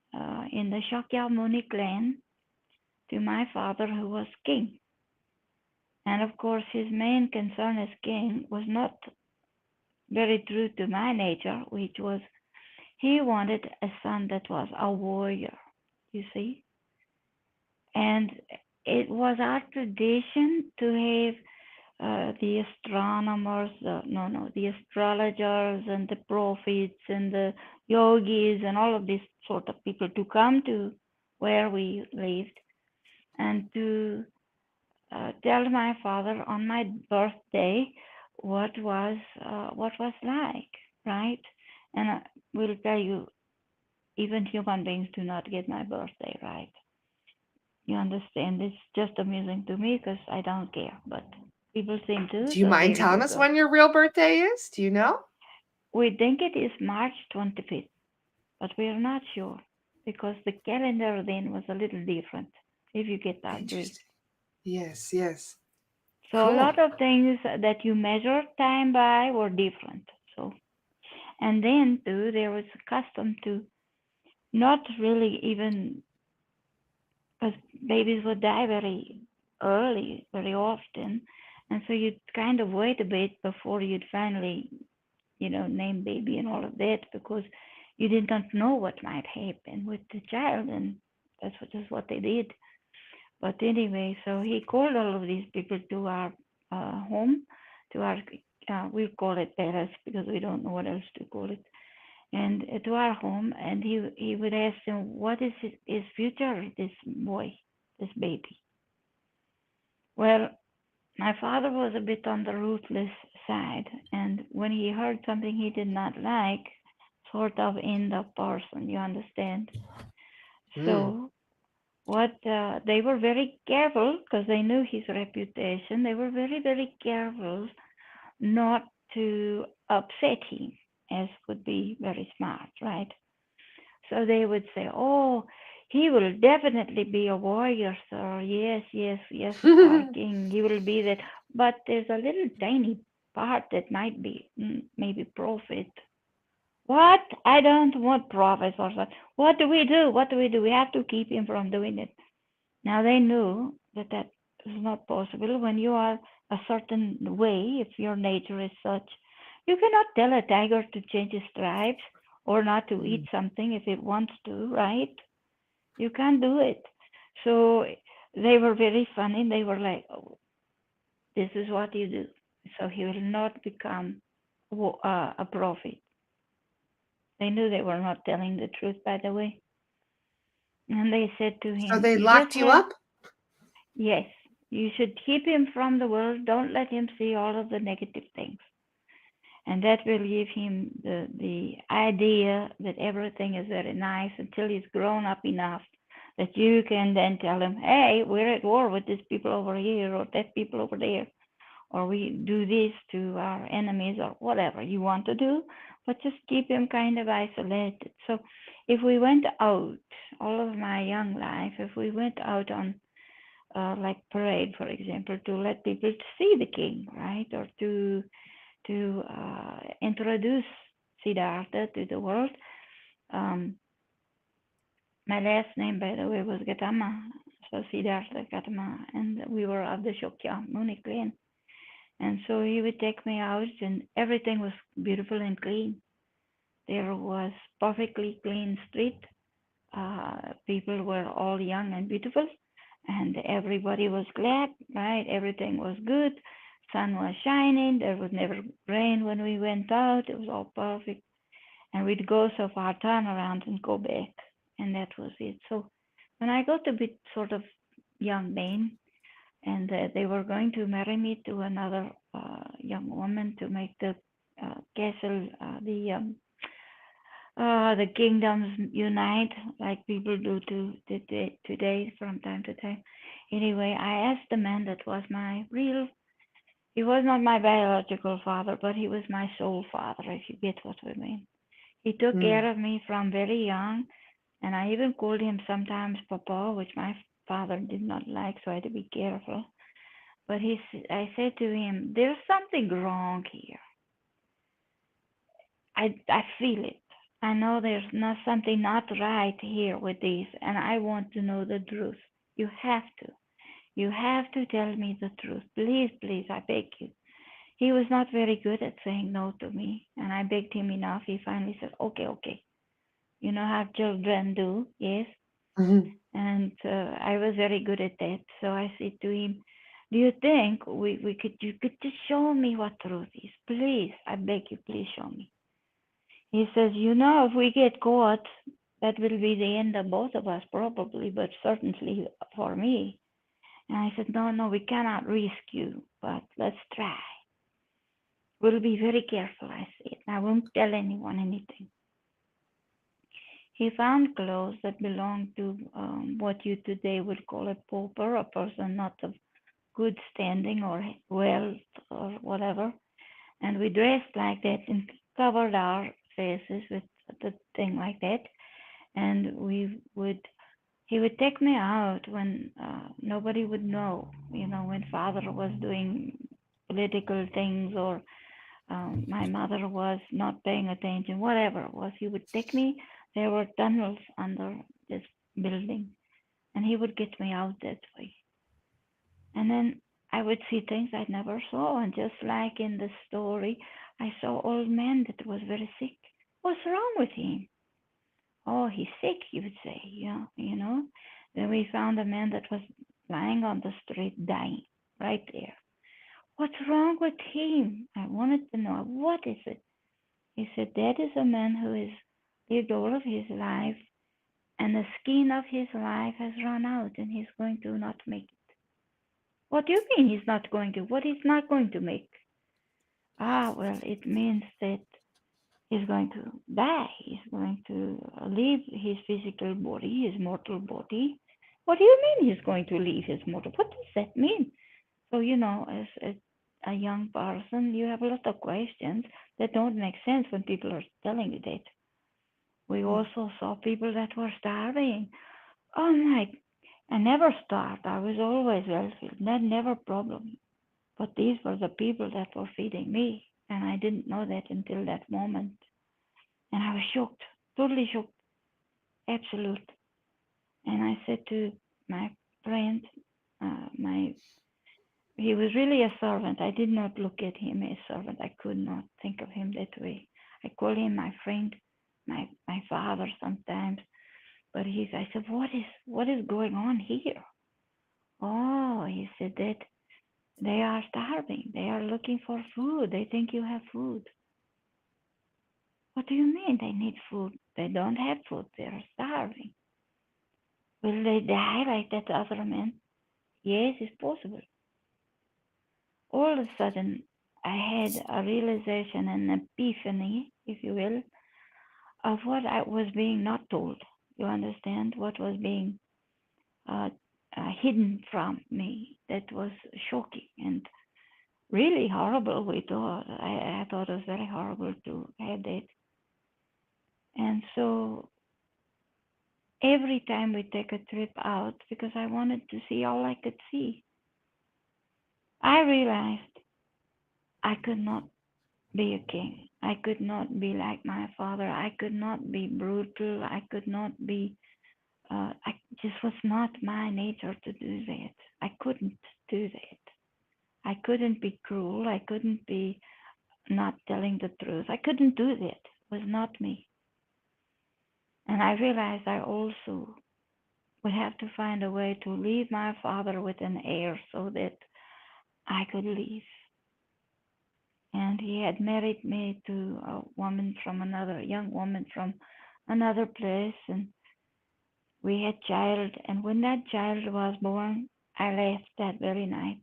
in the Shakyamuni clan to my father, who was king. And of course, his main concern as king was not very true to my nature, which was he wanted a son that was a warrior, you see. And it was our tradition to have the astronomers, no, no, the astrologers and the prophets and the yogis and all of these sort of people to come to where we lived and to tell my father on my birthday what was like, right? And I will tell you, even human beings do not get my birthday right. You understand? It's just amusing to me because I don't care, but people seem to, Do you so mind there telling you us go. when your real birthday is? Do you know? We think it is March 25th, but we are not sure because the calendar then was a little different, if you get that drift. Interesting. Yes, yes. So a Cool. lot of things that you measure time by were different. So, and then too, there was a custom to not really even, because babies would die very early, very often, and so you'd kind of wait a bit before you'd finally, name baby and all of that because you did not know what might happen with the child, and that's what they did. But anyway, so he called all of these people to our home, to our, we call it palace because we don't know what else to call it, and to our home, and he would ask them, what is his future, this boy, this baby. Well, my father was a bit on the ruthless side, and when he heard something he did not like, sort of in the person, you understand? Mm. So what they were very careful because they knew his reputation. They were very, very careful not to upset him, as would be very smart, right? So they would say, "Oh, He will definitely be a warrior, sir. Yes, yes, yes, our king. He will be that. But there's a little tiny part that might be maybe prophet. What? I don't want prophets or so. What do we do? What do we do? We have to keep him from doing it. Now they knew that that is not possible when you are a certain way, if your nature is such. You cannot tell a tiger to change its stripes or not to eat something if it wants to, right? You can't do it. So they were very funny. They were like, oh, this is what you do. So he will not become a prophet. They knew they were not telling the truth, by the way. And they said to So him, they you just locked you have, up? yes, you should keep him from the world. Don't let him see all of the negative things. And that will give him the idea that everything is very nice until he's grown up enough that you can then tell him, hey, we're at war with these people over here or that people over there, or we do this to our enemies or whatever you want to do, but just keep him kind of isolated. So if we went out, all of my young life, if we went out on like parade, for example, to let people see the king, right, or to introduce Siddhartha to the world. Um, my last name, by the way, was Gautama, so Siddhartha Gautama, and we were of the Shakyamuni clan. And so he would take me out, and everything was beautiful and clean. There was perfectly clean street. People were all young and beautiful, and everybody was glad, right? Everything was good. Sun was shining. There was never rain when we went out. It was all perfect. And we'd go so far, turn around and go back, and that was it. So when I got a bit sort of young man, and they were going to marry me to another young woman to make the castle, the kingdoms unite, like people do today from time to time. Anyway, I asked the man that was my real. He was not my biological father, but he was my soul father, if you get what I mean. He took Mm. care of me from very young, and I even called him sometimes Papa, which my father did not like, so I had to be careful. But I said to him, "There's something wrong here. I feel it. I know there's not something not right here with these, and I want to know the truth. You have to. You have to tell me the truth. Please, please, I beg you." He was not very good at saying no to me, and I begged him enough. He finally said, "Okay, okay." You know how children do, yes? Mhm. And I was very good at that. So I said to him, "Do you think we could you could just show me what truth is? Please, I beg you, please show me." He says, if we get caught, that will be the end of both of us probably, but certainly for me. And I said, no, no, we cannot risk you, but let's try. We'll be very careful, I said. I won't tell anyone anything. He found clothes that belonged to what you today would call a pauper, a person not of good standing or wealth or whatever. And we dressed like that and covered our faces with the thing like that. And he would take me out when nobody would know, when father was doing political things or my mother was not paying attention, whatever it was. He would take me. There were tunnels under this building, and he would get me out that way. And then I would see things I never saw. And just like in the story, I saw old man that was very sick. What's wrong with him? Oh, he's sick, he would say. Yeah, Then we found a man that was lying on the street dying right there. What's wrong with him? I wanted to know, what is it? He said, that is a man who has lived all of his life and the skin of his life has run out and he's going to not make it. What do you mean he's not going to? What he's not going to make? Ah, well, it means that he's going to die. He's going to leave his physical body, his mortal body. What do you mean he's going to leave his mortal? What does that mean? So, as a young person, you have a lot of questions that don't make sense when people are telling you that. We also saw people that were starving. Oh my, I never starved. I was always well fed. That never a problem. But these were the people that were feeding me, and I didn't know that until that moment. And I was shocked, totally shocked, absolute. And I said to my friend, my he was really a servant. I did not look at him as servant. I could not think of him that way. I call him my friend, my father sometimes. But I said, what is going on here? Oh, he said that they are starving. They are looking for food. They think you have food. What do you mean they need food? They don't have food. They are starving. Will they die like that other man? Yes, it's possible. All of a sudden, I had a realization, an epiphany, if you will, of what I was being not told. You understand? What was being uh, hidden from me. That was shocking and really horrible. We thought I thought it was very horrible to have that. And so every time we take a trip out, because I wanted to see all I could see, I realized I could not be a king. I could not be like my father. I could not be brutal. I could not be. I just was not my nature to do that. I couldn't do that. I couldn't be cruel. I couldn't be not telling the truth. I couldn't do that. It was not me. And I realized I also would have to find a way to leave my father with an heir so that I could leave. And he had married me to a woman from another, young woman from another place, and we had child. And when that child was born, I left that very night.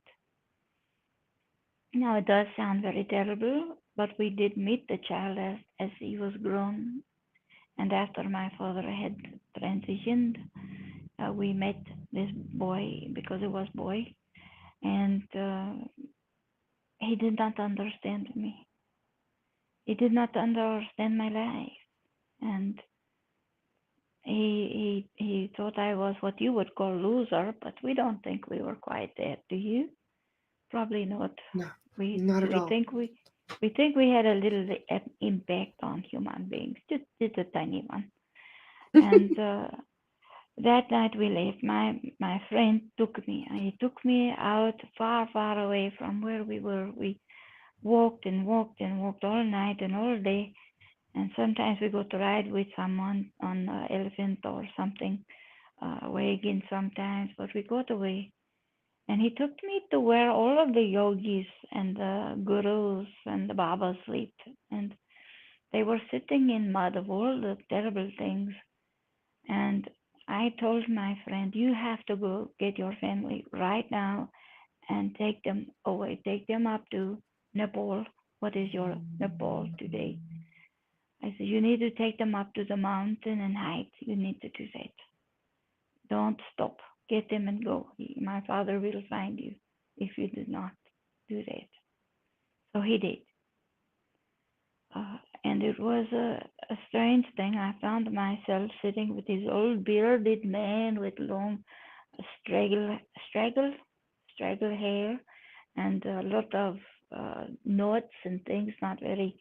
Now it does sound very terrible, but we did meet the child as he was grown. And after my father had transitioned, we met this boy because it was boy, and he did not understand me. He did not understand my life, and he thought I was what you would call loser, but we don't think we were quite that. Do you? Probably not. No, We not at we all. think we we think we had a little impact on human beings, just a tiny one. And that night we left. My friend took me. He took me out far, far away from where we were. We walked and walked and walked all night and all day. And sometimes we go to ride with someone on an elephant or something, wagon sometimes. But we got away. And he took me to where all of the yogis and the gurus and the babas sleep. And they were sitting in mud of all the terrible things. And I told my friend, you have to go get your family right now and take them away. Take them up to Nepal. What is your Nepal today? I said, you need to take them up to the mountain and hide. You need to do that. Don't stop. Get them and go. My father will find you if you do not do that. So he did. And it was a strange thing. I found myself sitting with this old bearded man with long straggle, straggle, straggle hair and a lot of knots and things, not very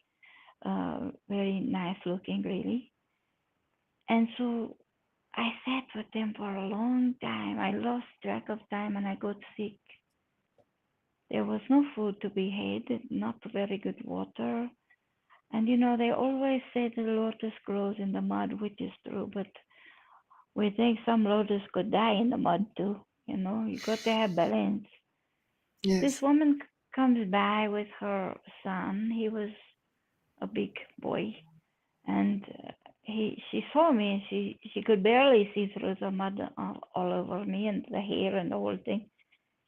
nice looking, really. And so I sat with them for a long time. I lost track of time and I got sick. There was no food to be had, not very good water. And they always say the lotus grows in the mud, which is true, but we think some lotus could die in the mud too. You got to have balance. This Yes. woman comes by with her son. He was a big boy, and she saw me, and she could barely see through the mud all over me and the hair and the whole thing.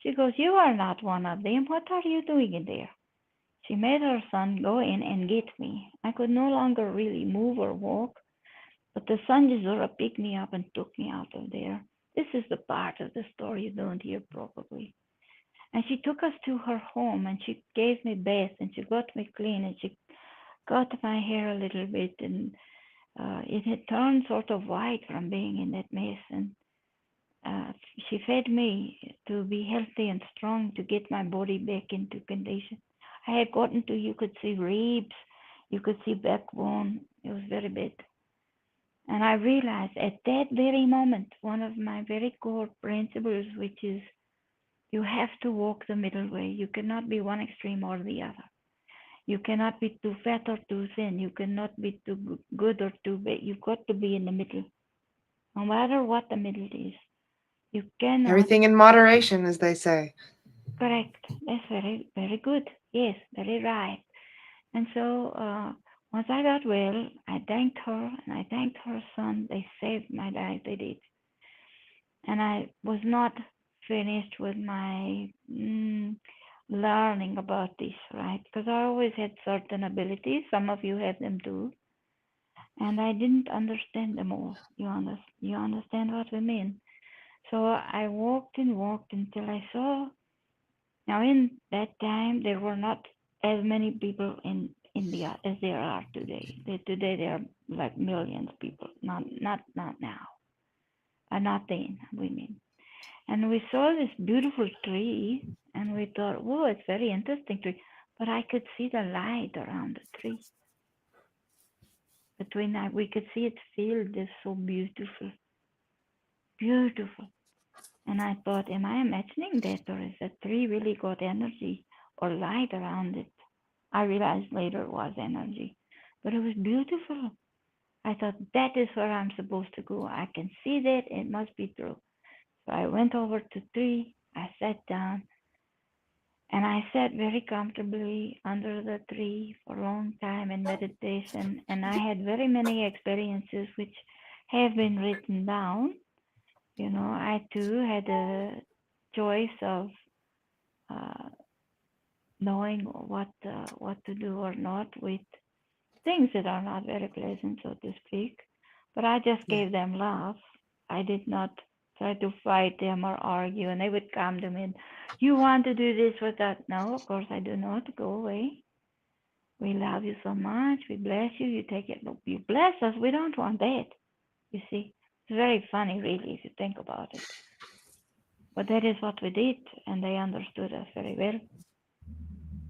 She goes, "You are not one of them. What are you doing in there?" She made her son go in and get me. I could no longer really move or walk, but the son just sort of picked me up and took me out of there. This is the part of the story you don't hear probably. And she took us to her home and she gave me bath and she got me clean and she cut my hair a little bit and it had turned sort of white from being in that mess. And uh, she fed me to be healthy and strong to get my body back into condition. I had gotten to, you could see ribs, you could see backbone. It was very bad. And I realized at that very moment, one of my very core principles, which is you have to walk the middle way. You cannot be one extreme or the other. You cannot be too fat or too thin. You cannot be too good or too bad. You've got to be in the middle, no matter what the middle is. You cannot. Everything in moderation, as they say. Correct. That's very, very good. Yes, very right. And so once I got well, I thanked her and I thanked her son. They saved my life. They did. And I was not finished with my learning about this, right? Because I always had certain abilities. Some of you have them too. And I didn't understand them all. You understand what I mean? So I walked and walked until I saw. Now, in that time, there were not as many people in India as there are today. Today, there are like millions of people. Not now. Not then, we mean. And we saw this beautiful tree, and we thought, "Whoa, it's very interesting tree." But I could see the light around the tree. Between that, we could see its field is so beautiful, beautiful. And I thought, am I imagining that, or is the tree really got energy or light around it? I realized later it was energy, but it was beautiful. I thought that is where I'm supposed to go. I can see that it must be true. So I went over to the tree. I sat down and I sat very comfortably under the tree for a long time in meditation. And I had very many experiences which have been written down. I too had a choice of uh, knowing what to do or not with things that are not very pleasant, so to speak. But I just Yeah. gave them love. I did not try to fight them or argue, and they would come to me and, you want to do this with that? No, of course I do not. Go away. We love you so much. We bless you. You take it. Look, you bless us. We don't want that. You see, it's very funny, really, if you think about it. But that is what we did, and they understood us very well.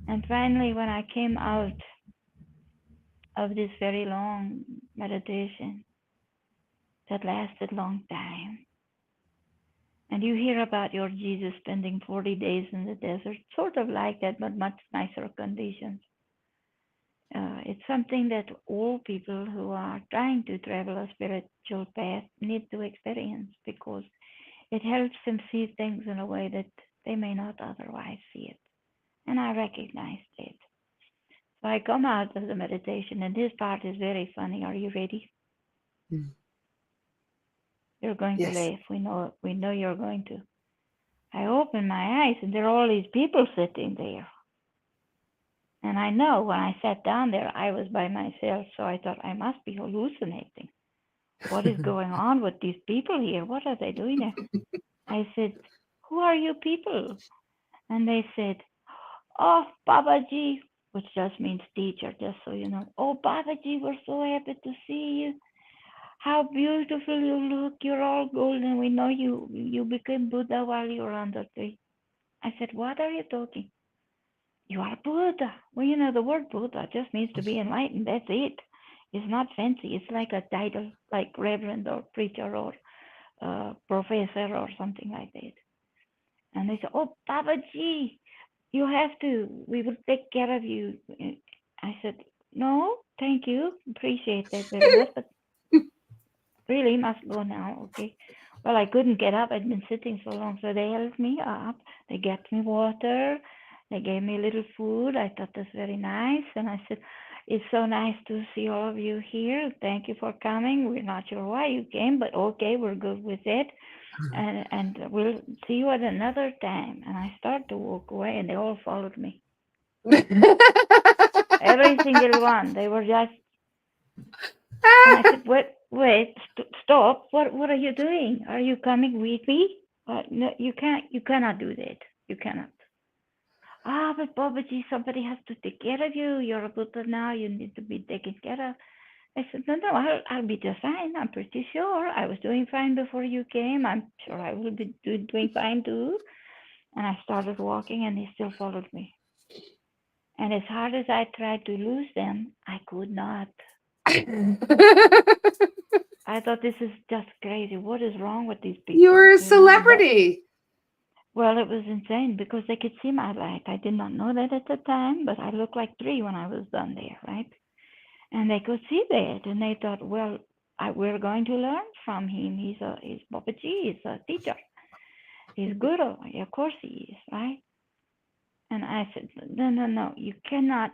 And finally, when I came out of this very long meditation that lasted a long time, and you hear about your Jesus spending 40 days in the desert, sort of like that, but much nicer conditions. It's something that all people who are trying to travel a spiritual path need to experience because it helps them see things in a way that they may not otherwise see it. And I recognize it. So I come out of the meditation, and this part is very funny. Are you ready? Mm. You're going to Yes. laugh. We know you're going to. I open my eyes, and there are all these people sitting there. And I know when I sat down there, I was by myself, so I thought I must be hallucinating. What is going on with these people here? What are they doing there? I said, who are you people? And they said, oh, Babaji, which just means teacher, just so you know. Oh, Babaji, we're so happy to see you. How beautiful you look. You're all golden. We know you became Buddha while you were on the tree. I said, what are you talking? You are Buddha. Well, the word Buddha just means to be enlightened. That's it. It's not fancy. It's like a title, like reverend or preacher or professor or something like that. And they said, oh, Babaji, you have to. We will take care of you. I said, no, thank you. Appreciate that very much. But really must go now, okay? Well, I couldn't get up. I'd been sitting so long, so they helped me up. They got me water. They gave me a little food. I thought that's very nice. And I said, it's so nice to see all of you here. Thank you for coming. We're not sure why you came, but okay, we're good with it. And we'll see you at another time. And I started to walk away, and they all followed me. Every single one. They were just. And I said, wait, stop. What are you doing? Are you coming with me? No, you can't. You cannot do that. You cannot. Ah, but Babaji, somebody has to take care of you. You're a Buddha now. You need to be taken care of. I said, no, no, I'll be just fine. I'm pretty sure. I was doing fine before you came. I'm sure I will be doing fine too. And I started walking, and he still followed me. And as hard as I tried to lose them, I could not. I thought this is just crazy. What is wrong with these people? You're a You know, but celebrity. well, it was insane because they could see my light. I did not know that at the time, but I looked like three when I was done there, right? And they could see that, and they thought, well, we're going to learn from him. He's Babaji. He's a teacher. He's guru. Of course he is, right? And I said, no, no, no, you cannot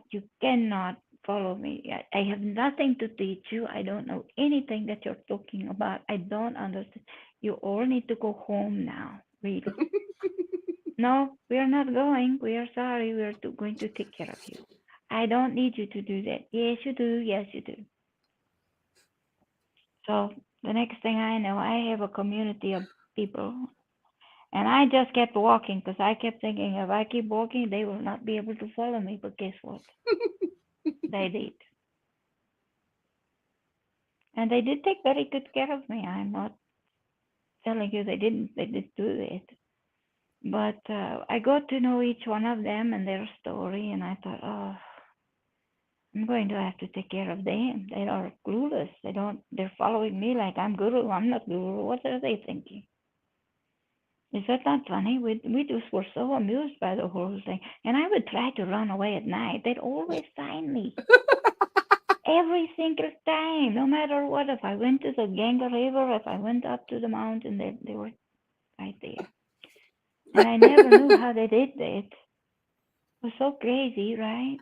follow me. I have nothing to teach you. I don't know anything that you're talking about. I don't understand. You all need to go home now, really. No, we are not going. We are sorry. We are going to take care of you. I don't need you to do that. Yes, you do. Yes, you do. So the next thing I know, I have a community of people. And I just kept walking because I kept thinking if I keep walking, they will not be able to follow me. But guess what? They did. And they did take very good care of me. I'm not telling you they didn't. They did do that. But I got to know each one of them and their story. And I thought, oh, I'm going to have to take care of them. They are clueless. They're following me like I'm guru. I'm not guru. What are they thinking? Is that not funny? We just were so amused by the whole thing. And I would try to run away at night. They'd always find me. Every single time, no matter what. If I went to the Ganga River, if I went up to the mountain, they were right there. And I never knew how they did that. It was so crazy, right?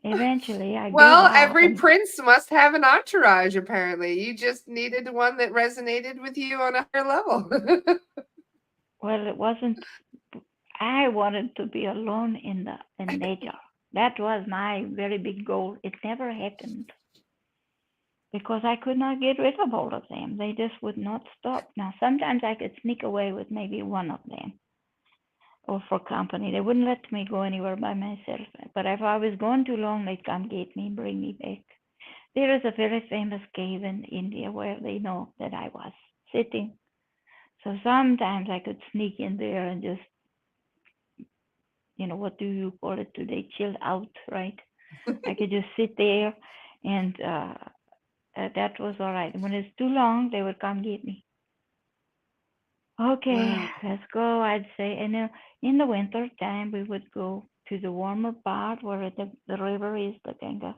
Eventually, I gave Well, up. every And prince must have an entourage, apparently. You just needed one that resonated with you on a higher level. well, it wasn't. I wanted to be alone in nature. That was my very big goal. It never happened because I could not get rid of all of them. They just would not stop. Now, sometimes I could sneak away with maybe one of them or for company. They wouldn't let me go anywhere by myself. But if I was gone too long, they'd come get me, bring me back. There is a very famous cave in India where they know that I was sitting. So sometimes I could sneak in there and just, what do you call it today? Chill out, right? I could just sit there, and that was all right. When it's too long, they would come get me. Okay, Wow. let's go, I'd say. And in the winter time, we would go to the warmer part where the river is the Ganga.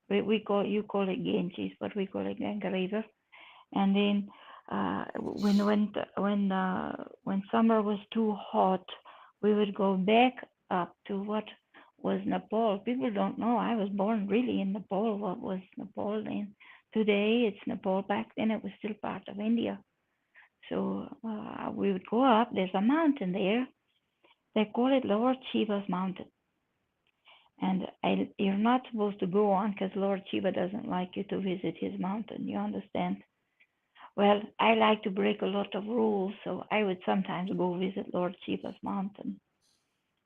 You call it Ganges, but we call it Ganga River. And then when summer was too hot, we would go back up to what was Nepal. People don't know I was born really in Nepal. What was Nepal then? Today it's Nepal. Back then it was still part of India. So we would go up. There's a mountain there. They call it Lord Shiva's mountain. And you're not supposed to go on because Lord Shiva doesn't like you to visit his mountain. You understand? Well, I like to break a lot of rules, so I would sometimes go visit Lord Shiva's mountain.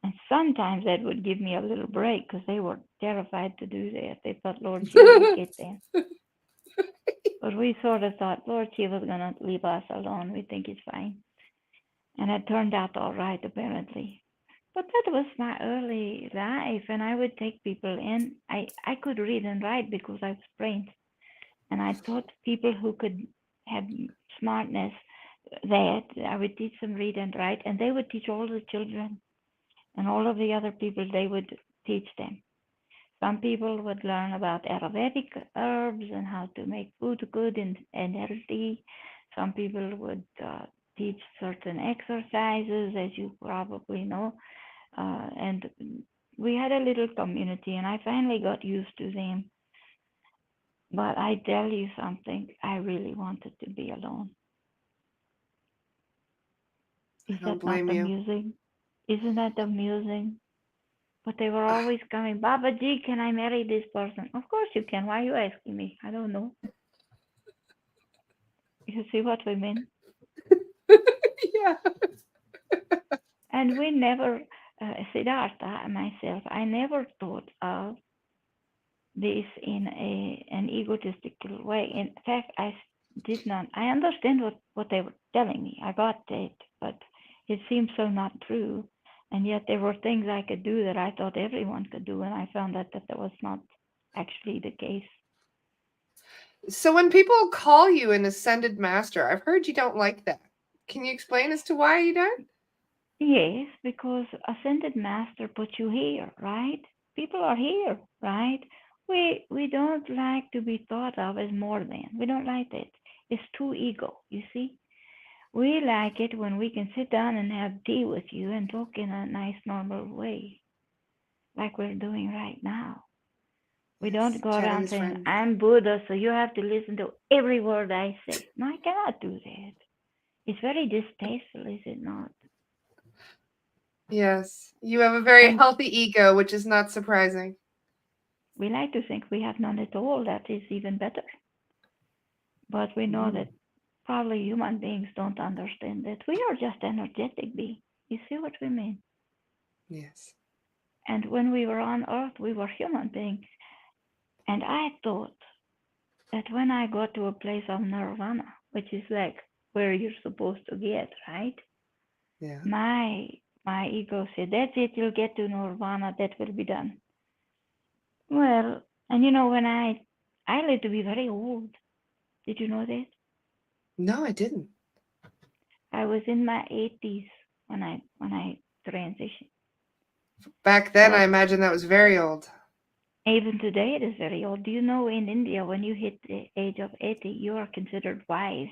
And sometimes that would give me a little break because they were terrified to do that. They thought Lord Shiva would get them. But we sort of thought Lord Shiva's going to leave us alone. We think it's fine. And it turned out all right, apparently. But that was my early life, and I would take people in. I could read and write because I was trained. And I taught people who could have smartness that I would teach them read and write, and they would teach all the children and all of the other people. They would teach them. Some people would learn about Ayurvedic herbs and how to make food good and healthy. Some people would teach certain exercises, as you probably know. And we had a little community, and I finally got used to them. But I tell you something, I really wanted to be alone. I Is don't that not blame you. amusing? Isn't that amusing? But they were always coming, Baba Ji, can I marry this person? Of course you can. Why are you asking me? I don't know. You see what we mean? Yeah. And we never, Siddhartha and myself, I never thought of this in an egotistical way. In fact, did not. I understand what they were telling me. I got it, but it seemed so not true. And yet there were things I could do that I thought everyone could do, and I found that was not actually the case. So when people call you an ascended master, I've heard you don't like that. Can you explain as to why you don't? Yes, because ascended master put you here, right? People are here, right? We don't like to be thought of as more than. We don't like that. It's too ego, you see? We like it when we can sit down and have tea with you and talk in a nice normal way, like we're doing right now. We don't Yes, go chatting around as saying, friends. I'm Buddha, so you have to listen to every word I say. No, I cannot do that. It's very distasteful, is it not? Yes, you have a very And healthy ego, which is not surprising. we like to think we have none at all. That is even better. But we know Mm, that probably human beings don't understand that. We are just energetic beings. You see what we mean? yes. And when we were on earth, we were human beings. And I thought that when I got to a place of nirvana, which is like where you're supposed to get, right? Yeah. My my ego said, that's it, you'll get to nirvana, that will be done. Well, and when I lived to be very old. Did you know that? No, I didn't. I was in my 80s when I transitioned. Back then, I But imagine that was very old. even today it is very old. Do you know in India when you hit the age of 80 you are considered wise?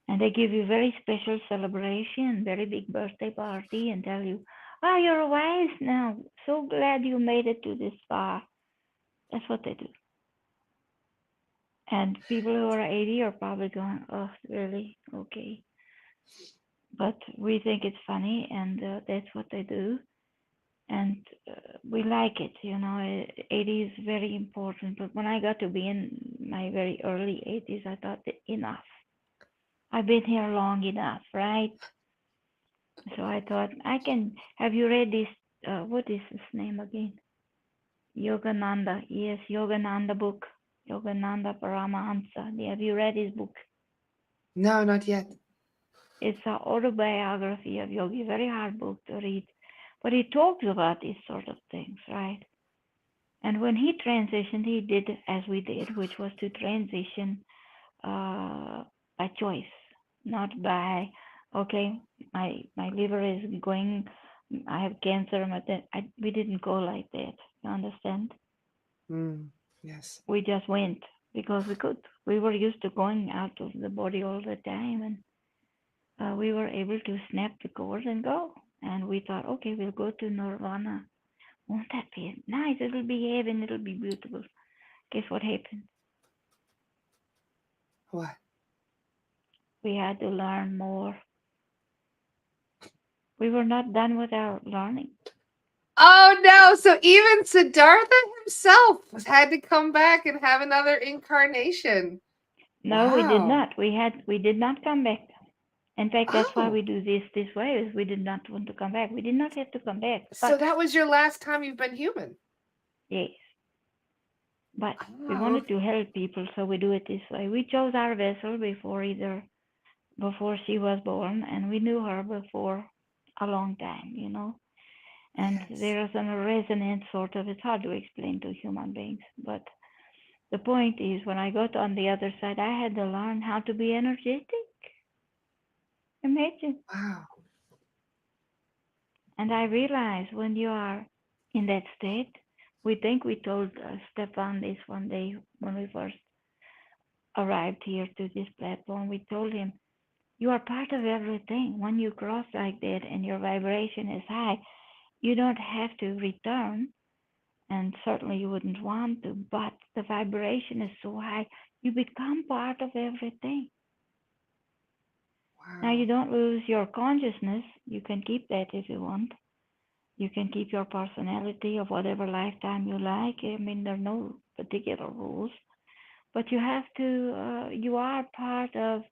And they give you very special celebration, very big birthday party, and tell you, "Oh, you're wise now. So glad you made it to this far." That's what they do. And people who are 80 are probably going, "Oh, really? Okay." But we think it's funny, and that's what they do. And we like it. 80 is very important. But when I got to be in my very early 80s, I thought, enough. I've been here long enough, right? So I thought I can. Have you read this? What is his name again? Yogananda. Yes, Yogananda book. Yogananda Paramahansa. Have you read his book? No, not yet. It's an autobiography of Yogi. Very hard book to read, but he talks about these sort of things, right? And when he transitioned, he did as we did, which was to transition uh, by choice, not by, okay, my liver is going, I have cancer, we didn't go like that. You understand? Mm, yes. We just went because we could. We were used to going out of the body all the time, and we were able to snap the cord and go. And we thought, okay, we'll go to Nirvana. Won't that be nice? It'll be heaven. It'll be beautiful. Guess what happened? What? We had to learn more. We were not done with our learning. Oh no! So even Siddhartha himself had to come back and have another incarnation. No, we did Wow. not. We did not come back. In fact, that's why Oh, we do this way. Is we did not want to come back. We did not have to come back. so But that was your last time you've been human. yes, but we Oh, wanted to help people, so we do it this way. We chose our vessel before she was born, and we knew her before a long time. And yes. there is a resonance sort of. It's hard to explain to human beings, but the point is, when I got on the other side, I had to learn how to be energetic. Imagine. Wow. And I realized when you are in that state, we think we told Stefan this one day when we first arrived here to this platform. We told him, you are part of everything. When you cross like that and your vibration is high, you don't have to return. And certainly you wouldn't want to, but the vibration is so high, you become part of everything. Now you Wow. don't lose your consciousness. You can keep that if you want. You can keep your personality of whatever lifetime you like. I mean, there are no particular rules, but you are part of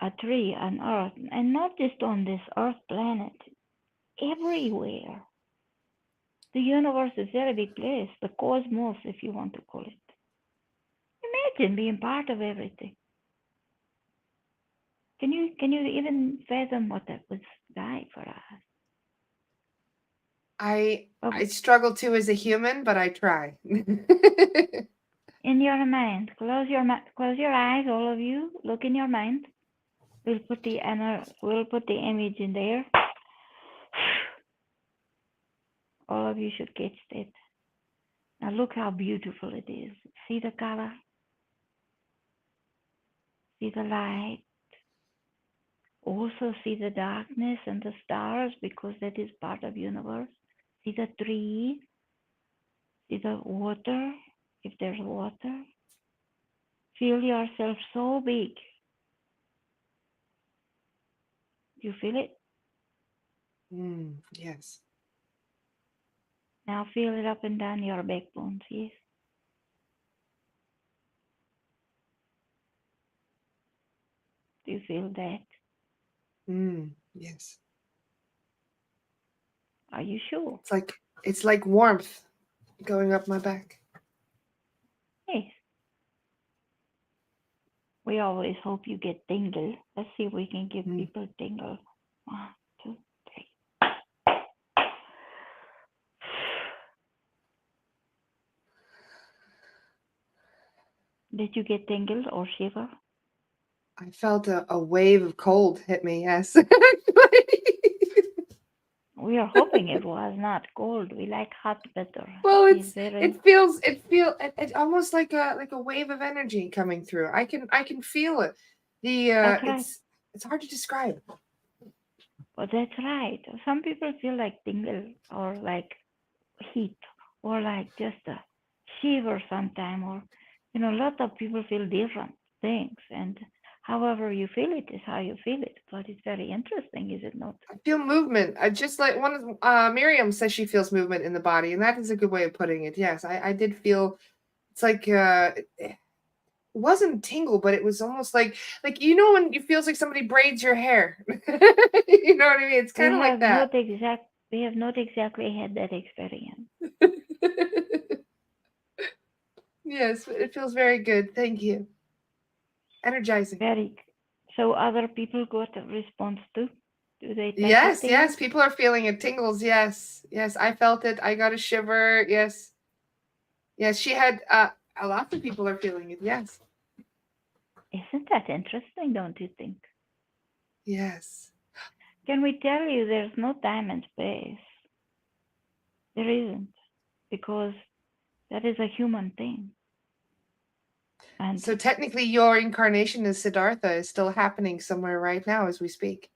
a tree, an earth, and not just on this earth planet, everywhere. The universe is a very big place, the cosmos, if you want to call it. Imagine being part of everything. Can you even fathom what that was like for us? I struggle too as a human, but I try. In your mind, close your eyes, all of you. Look in your mind. We'll put the image in there. All of you should catch that. Now look how beautiful it is. See the color. See the light. Also see the darkness and the stars because that is part of universe. See the tree. See the water, if there's water. Feel yourself so big. You feel it? Yes. Now feel it up and down your backbone, yes? Do you feel that? Yes. Are you sure? It's like warmth going up my back. Yes. We always hope you get tingle. Let's see if we can give people tingle. 1, 2, 3. Did you get tingle or shiver? I felt a wave of cold hit me, yes. We are hoping it was not cold. We like hot better. Well, He's very it almost like a wave of energy coming through. I can feel it. That's right. It's hard to describe. But that's right. Some people feel like tingle or like heat or like just a shiver sometime or a lot of people feel different things and however you feel it is how you feel it. But it's very interesting, is it not? I feel movement. I just like one of Miriam says she feels movement in the body, and that is a good way of putting it. Yes, I did feel it's like it wasn't tingle, but it was almost like when it feels like somebody braids your hair. You know what I mean? It's we kind of like have that. not exact we have not exactly had that experience. Yes, it feels very good. Thank you. Energizing. Very. So other people got a response too? Do they touch it Yes, there? yes. People are feeling it. Tingles. Yes, yes. I felt it. I got a shiver. Yes, yes. She had. A lot of people are feeling it. Yes, Isn't that interesting, don't you think? yes. Can we tell you there's no time and space? There isn't, because that is a human thing. And So technically, your incarnation as Siddhartha is still happening somewhere right now as we speak.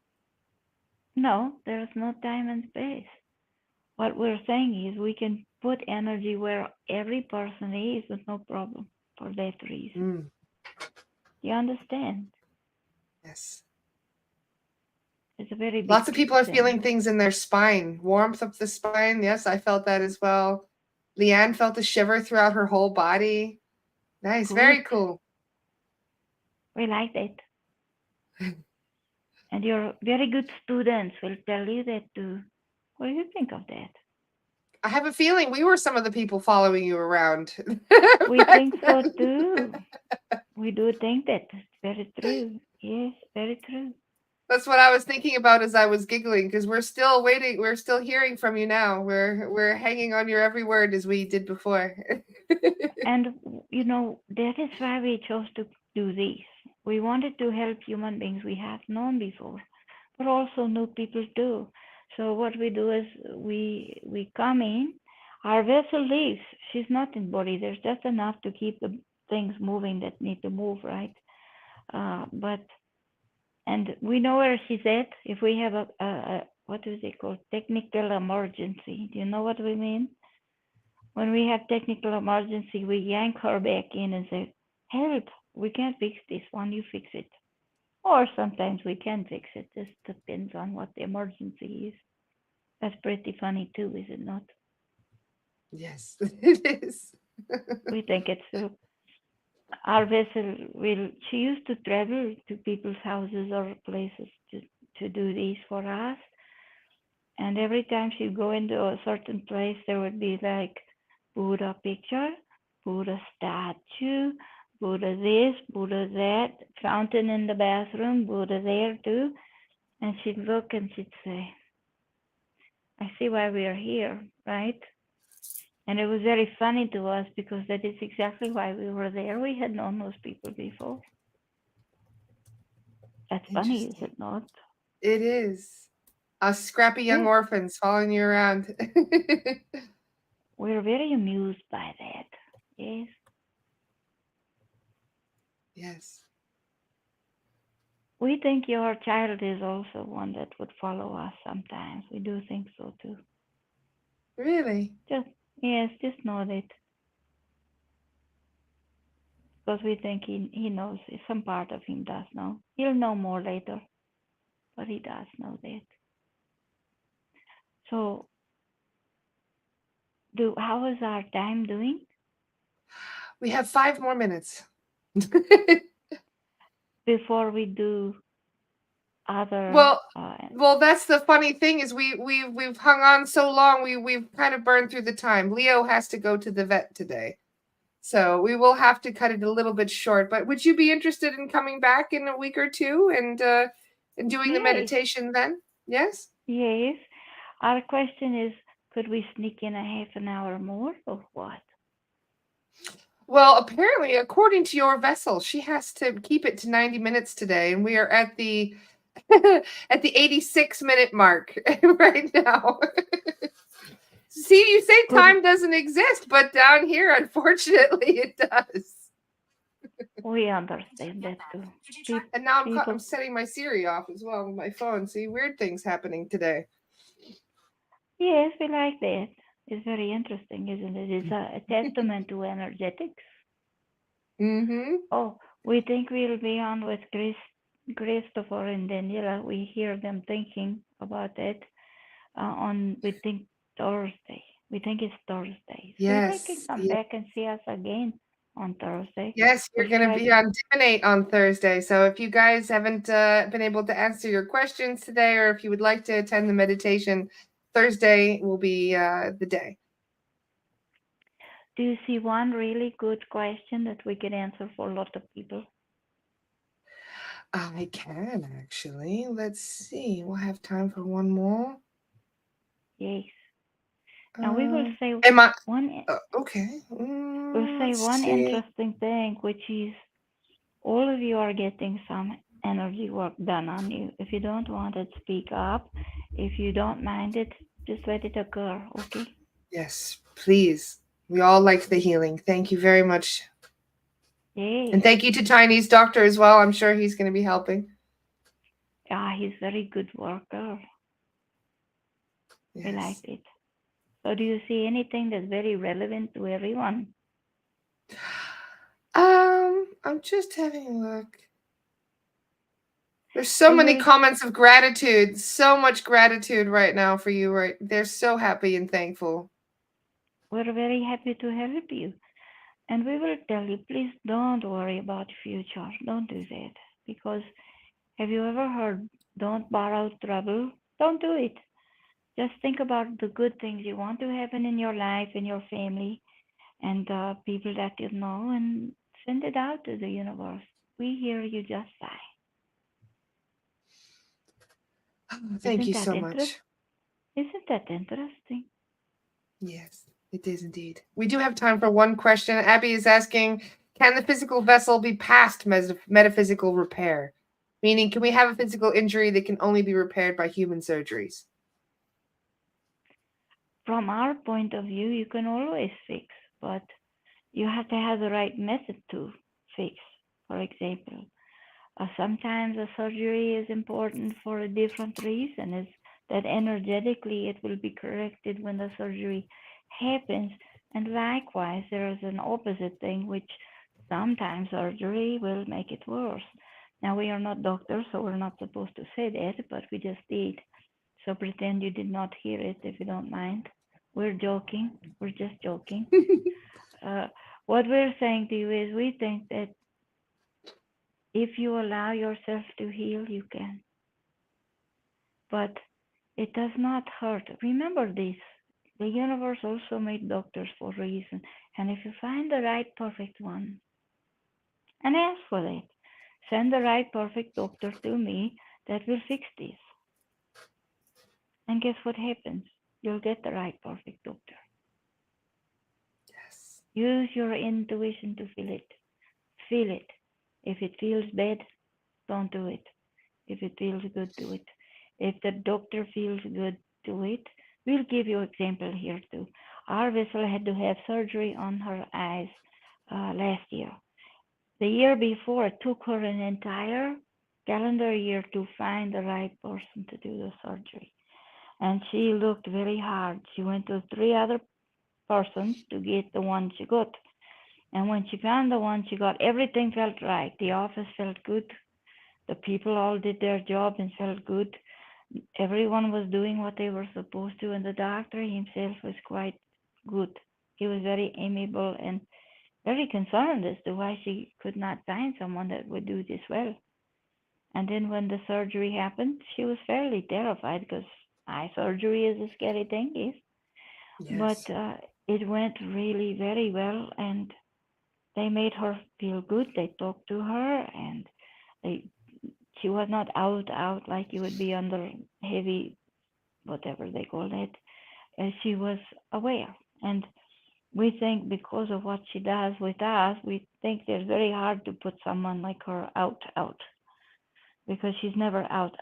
no, there's no time and space. What we're saying is we can put energy where every person is with no problem for that reason. Mm, You understand? yes. It's a very big Lots of people are thing. feeling things in their spine, warmth up the spine. Yes, I felt that as well. Leanne felt a shiver throughout her whole body. Nice, Good. very cool. We like that. And your very good students will tell you that too. What do you think of that? I have a feeling we were some of the people following you around. We think so too. We do think that. It's very true. Yes, very true. That's what I was thinking about as I was giggling because we're still waiting. We're still hearing from you now. We're hanging on your every word as we did before. And that is why we chose to do this. We wanted to help human beings we have known before, but also new people too. So what we do is we come in, our vessel leaves. She's not in body. There's just enough to keep the things moving that need to move, right? But and we know where she's at. If we have a what is it called, technical emergency? Do you know what we mean? When we have technical emergency, we yank her back in and say, help, we can't fix this one, you fix it. Or sometimes we can fix it. This depends on what the emergency is. That's pretty funny too, is it not? Yes, it is. We think it's our vessel she used to travel to people's houses or places to do this for us. And every time she'd go into a certain place, there would be like Buddha picture, Buddha statue, Buddha this, Buddha that, fountain in the bathroom, Buddha there too. And she'd look and she'd say, I see why we are here, right? And it was very funny to us because that is exactly why we were there. We had known those people before. That's funny, is Interesting. it not? It is. Us scrappy young Yes, orphans following you around. we're very amused by that. Yes, Yes. we think your child is also one that would follow us sometimes. We do think so too. Really? Just yes, just know that because we think he knows some part of him does know. He'll know more later, but he does know that. So, do how is our time doing We have 5 more minutes. before we do other? Well, well, that's the funny thing is we've hung on so long. We've kind of burned through the time. Leo has to go to the vet today. So we will have to cut it a little bit short. But would you be interested in coming back in a week or two and doing the Yes, meditation then? Yes? yes. Our question is, could we sneak in a half an hour more or what? Well, apparently, according to your vessel, she has to keep it to 90 minutes today, and we are at the at the 86-minute mark right now. See, you say Could time doesn't exist, but down here, unfortunately, it does. we understand that too? And now I'm People, setting my Siri off as well with my phone. See, weird things happening today. yes, we like that. It's very interesting, isn't it? It's a testament to energetics. Mm-hmm. Oh, we think we'll be on with Christopher and Daniela. We hear them thinking about it on, we think, Thursday. We think it's Thursday. So they can Yes. come back and see us again on Thursday. Yes, you're We'll going to try be to, on Divinate on Thursday. So if you guys haven't been able to answer your questions today, or if you would like to attend the meditation, Thursday will be the day. do you see one really good question that we could answer for a lot of people? I can actually. Let's see. We'll have time for one more. Yes. Now we will Uh, say am I one, okay? we'll say Let's one see. interesting thing, which is all of you are getting some energy work done on you. If you don't want it, speak up. If you don't mind it, just let it occur, okay? Yes, please. We all like the healing. Thank you very much. Yes. And thank you to Chinese doctor as well. I'm sure he's going to be helping. Ah, he's very good worker. We like Yes. it. So do you see anything that's very relevant to everyone? I'm just having a look. There's so We many will, comments of gratitude, so much gratitude right now for you. Right, they're so happy and thankful. we're very happy to help you. And we will tell you, please don't worry about future. Don't do that. Because have you ever heard, don't borrow trouble? Don't do it. Just think about the good things you want to happen in your life, in your family, and people that you know, and send it out to the universe. We hear you just fine. Thank Isn't you that so interest? much. Isn't that interesting? Yes, it is indeed. We do have time for one question. Abby is asking, can the physical vessel be past metaphysical repair? Meaning, can we have a physical injury that can only be repaired by human surgeries? From our point of view, you can always fix, but you have to have the right method to fix. For example, sometimes a surgery is important for a different reason. Is that energetically it will be corrected when the surgery happens. And likewise, there is an opposite thing, which sometimes surgery will make it worse. Now, we are not doctors, so we're not supposed to say that, but we just did. So pretend you did not hear it if you don't mind. We're joking. We're just joking. Uh, what we're saying to you is we think that if you allow yourself to heal, you can. But It does not hurt. Remember this. The universe also made doctors for a reason. And if you find the right perfect one, and ask for it, send the right perfect doctor to me that will fix this. And guess what happens? You'll get the right perfect doctor. Yes. Use your intuition to feel it. Feel it. If it feels bad, don't do it. If it feels good, do it. If the doctor feels good, do it. We'll give you example here too. Our vessel had to have surgery on her eyes last year. The year before, it took her an entire calendar year to find the right person to do the surgery. And she looked very hard. She went to three other persons to get the one she got. And when she found the one she got, everything felt right. The office felt good. The people all did their job and felt good. Everyone was doing what they were supposed to, and the doctor himself was quite good. He was very amiable and very concerned as to why she could not find someone that would do this well. And then when the surgery happened, she was fairly terrified because eye surgery is a scary thing, yes. But Yes. it went really very well, and they made her feel good. They talked to her, and they she was not out like you would be under heavy whatever they call it. She was aware, and we think because of what she does with us, we think it's very hard to put someone like her out because she's never out.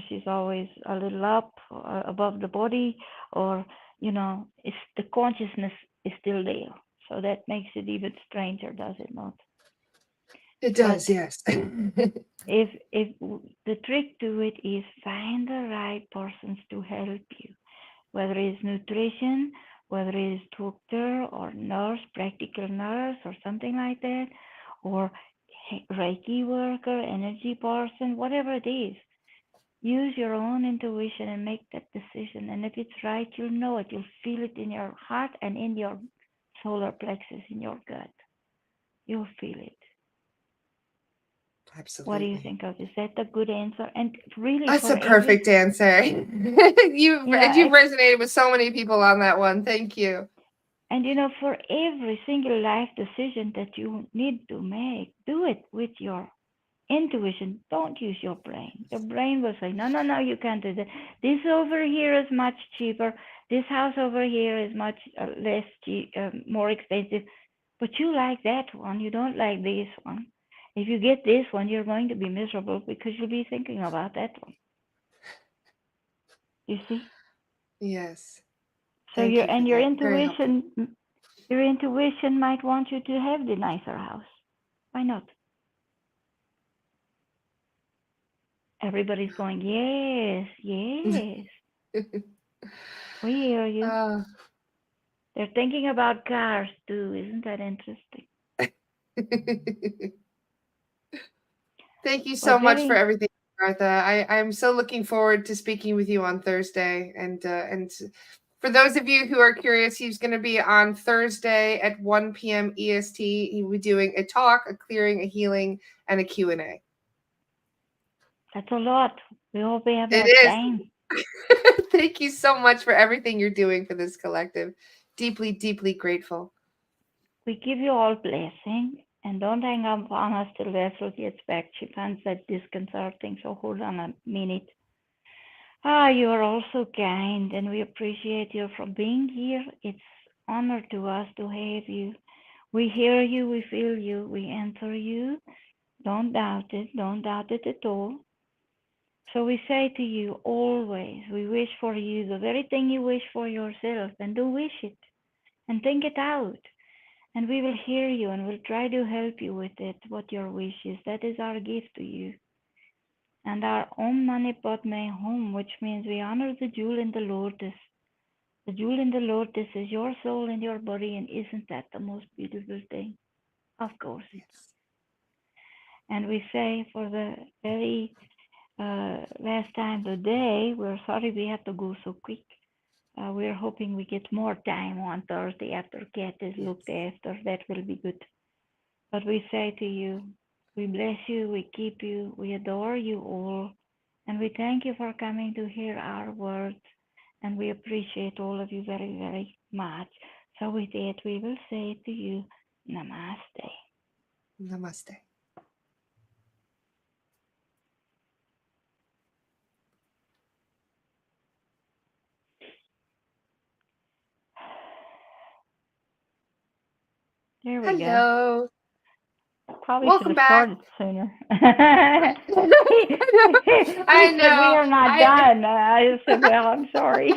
She's always a little up above the body, or it's the consciousness is still there. So that makes it even stranger, does it not? It But does, yes. if the trick to it is find the right persons to help you, whether it's nutrition, whether it's doctor or nurse, practical nurse or something like that, or Reiki worker, energy person, whatever it is. Use your own intuition and make that decision. And if it's right, you'll know it. You'll feel it in your heart and in your solar plexus, in your gut. You'll feel it. What do you Absolutely. think of? Is that a good answer? And really, That's for a every perfect answer. yeah, You've resonated with so many people on that one. Thank you. and for every single life decision that you need to make, do it with your intuition. Don't use your brain. Your brain will say, no, no, no, you can't do that. This over here is much cheaper. This house over here is much less cheap, more expensive. But you like that one. You don't like this one. If you get this one, you're going to be miserable because you'll be thinking about that one. You see? Yes. So Thank you for your that. Very helpful. intuition might want you to have the nicer house. Why not? Everybody's going, yes, yes. We hear you. uh, They're thinking about cars too. Isn't that interesting? Thank you so But much for very, everything, Martha. I'm so looking forward to speaking with you on Thursday. And for those of you who are curious, he's going to be on Thursday at 1 p.m. EST. He will be doing a talk, a clearing, a healing, and a Q&A. that's a lot. We hope we have It enough is. time. Thank you so much for everything you're doing for this collective. Deeply, deeply grateful. We give you all blessing. And don't hang up on us till Vessel gets back. She finds that disconcerting. So hold on a minute. You are also kind, and we appreciate you for being here. It's honor to us to have you. We hear you, we feel you, we answer you. Don't doubt it. Don't doubt it at all. So we say to you always, we wish for you the very thing you wish for yourself, and do wish it and think it out. And we will hear you and we'll try to help you with it, what your wish is. That is our gift to you. And our Om Mani Padme Hum, which means we honor the jewel in the lotus. The jewel in the lotus is your soul and your body, and isn't that the most beautiful thing? Of course it is. Yes. And we say for the very last time today, we're sorry we had to go so quick. We're hoping we get more time on Thursday after Cat is Yes. looked after. That will be good. But we say to you, we bless you, we keep you, we adore you all, And we thank you for coming to hear our words. And we appreciate all of you very, very much. So with that, we will say to you, Namaste. Namaste. There we go. Hello. Probably should Welcome have back. started sooner. I He said, we know. are not done. I said, well, I'm sorry.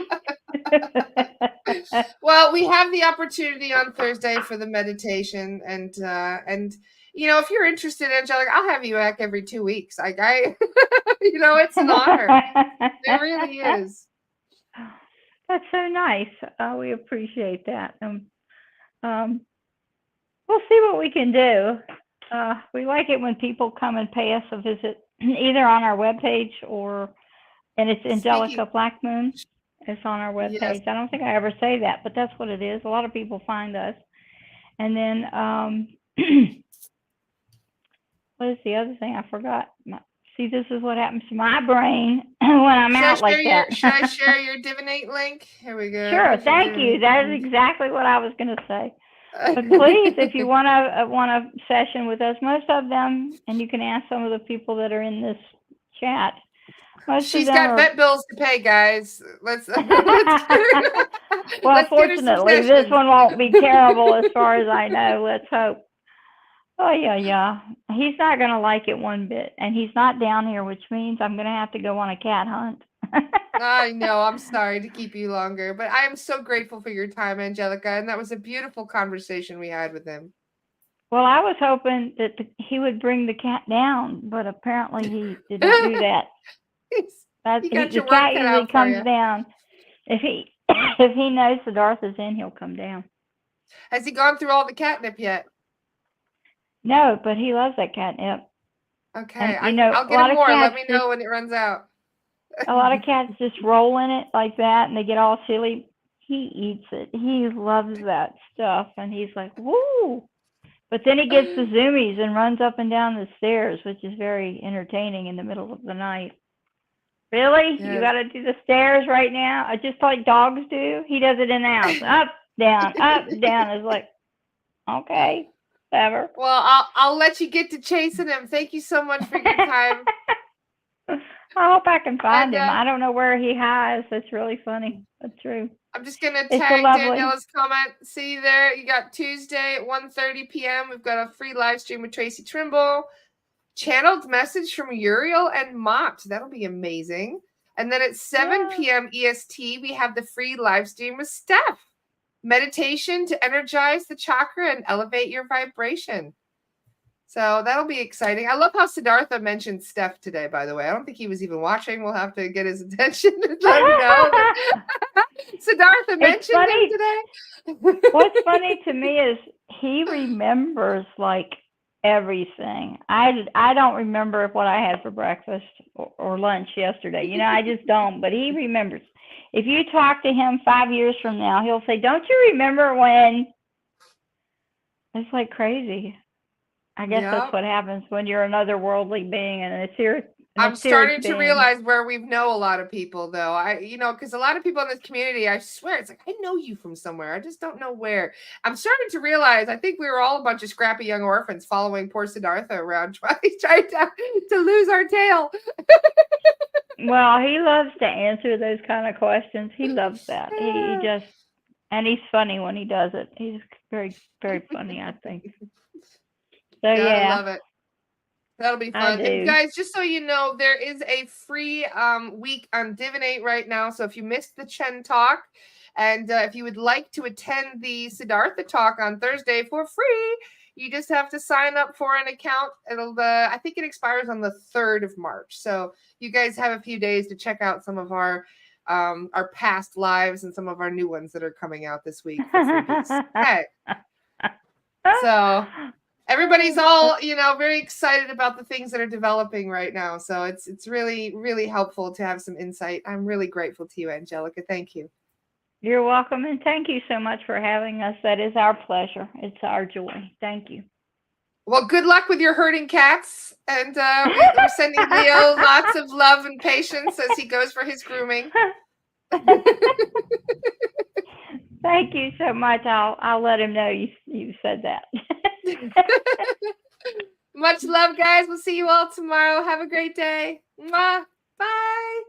Well, we have the opportunity on Thursday for the meditation, and if you're interested, Angelica, I'll have you back every 2 weeks. It's an honor. It really is. That's so nice. We appreciate that. Um, we'll see what we can do. We like it when people come and pay us a visit, either on our webpage and it's Speaking, Angelica Blackmoon. It's on our yes, webpage. I don't think I ever say that, but that's what it is. A lot of people find us. And then, what is the other thing? I forgot. See, this is what happens to my brain when I'm out like that. should I share your divinate link? Here we go. Sure, Here's your thank you. divinate That is link. exactly what I was going to say. But please, if you want a session with us, most of them, and you can ask some of the people that are in this chat. She's got vet bills to pay, guys. Let's well, well, fortunately, this one won't be terrible as far as I know. Let's hope. Oh, yeah. He's not going to like it one bit. And he's not down here, which means I'm going to have to go on a cat hunt. I know. I'm sorry to keep you longer, but I am so grateful for your time, Angelica. And that was a beautiful conversation we had with him. Well, I was hoping that he would bring the cat down, but apparently he did not do that. The cat usually comes down. If he knows Siddhartha's in, he'll come down. Has he gone through all the catnip yet? No, but he loves that catnip. Okay, I'll get him more. Let me know when it runs out. A lot of cats just roll in it like that, and they get all silly. He eats it. He loves that stuff, and he's like, woo! But then he gets the zoomies and runs up and down the stairs, which is very entertaining in the middle of the night. Really? Yes. You got to do the stairs right now? Just like dogs do? He does it in the house. Up, down, up, down. It's like, okay, whatever. Well, I'll let you get to chasing him. Thank you so much for your time. I hope I can find him. I don't know where he hides. That's really funny. That's true. I'm just going to tag Daniela's comment. See you there. You got Tuesday at 1:30 p.m. We've got a free live stream with Tracy Trimble. Channeled message from Uriel and Mott. That'll be amazing. And then at 7 p.m. EST, we have the free live stream with Steph. Meditation to energize the chakra and elevate your vibration. So that'll be exciting. I love how Siddhartha mentioned Steph today, by the way. I don't think he was even watching. We'll have to get his attention and let him know. Siddhartha mentioned him today. What's funny to me is he remembers like everything. I don't remember what I had for breakfast or lunch yesterday. I just don't. But he remembers. If you talk to him 5 years from now, he'll say, "Don't you remember when?" It's like crazy. I guess that's what happens when you're another worldly being and I'm starting to realize where we know a lot of people, though. Because a lot of people in this community, I swear, it's like, I know you from somewhere. I just don't know where. I'm starting to realize, I think we were all a bunch of scrappy young orphans following poor Siddhartha around trying to lose our tail. Well, he loves to answer those kind of questions. He loves that. And he's funny when he does it. He's very, very funny, I think. So, I love it. That'll be fun. And guys, just so you know, there is a free week on Divinate right now. So if you missed the Chen talk, and if you would like to attend the Siddhartha talk on Thursday for free, you just have to sign up for an account. I think it expires on the 3rd of March. So you guys have a few days to check out some of our past lives and some of our new ones that are coming out this week for freebies. Okay. So everybody's all, very excited about the things that are developing right now. So it's really, really helpful to have some insight. I'm really grateful to you, Angelica. Thank you. You're welcome. And thank you so much for having us. That is our pleasure. It's our joy. Thank you. Well, good luck with your herding cats. And we're sending Leo lots of love and patience as he goes for his grooming. Thank you so much. I'll let him know you said that. Much love, guys. We'll see you all tomorrow. Have a great day. Mwah. Bye.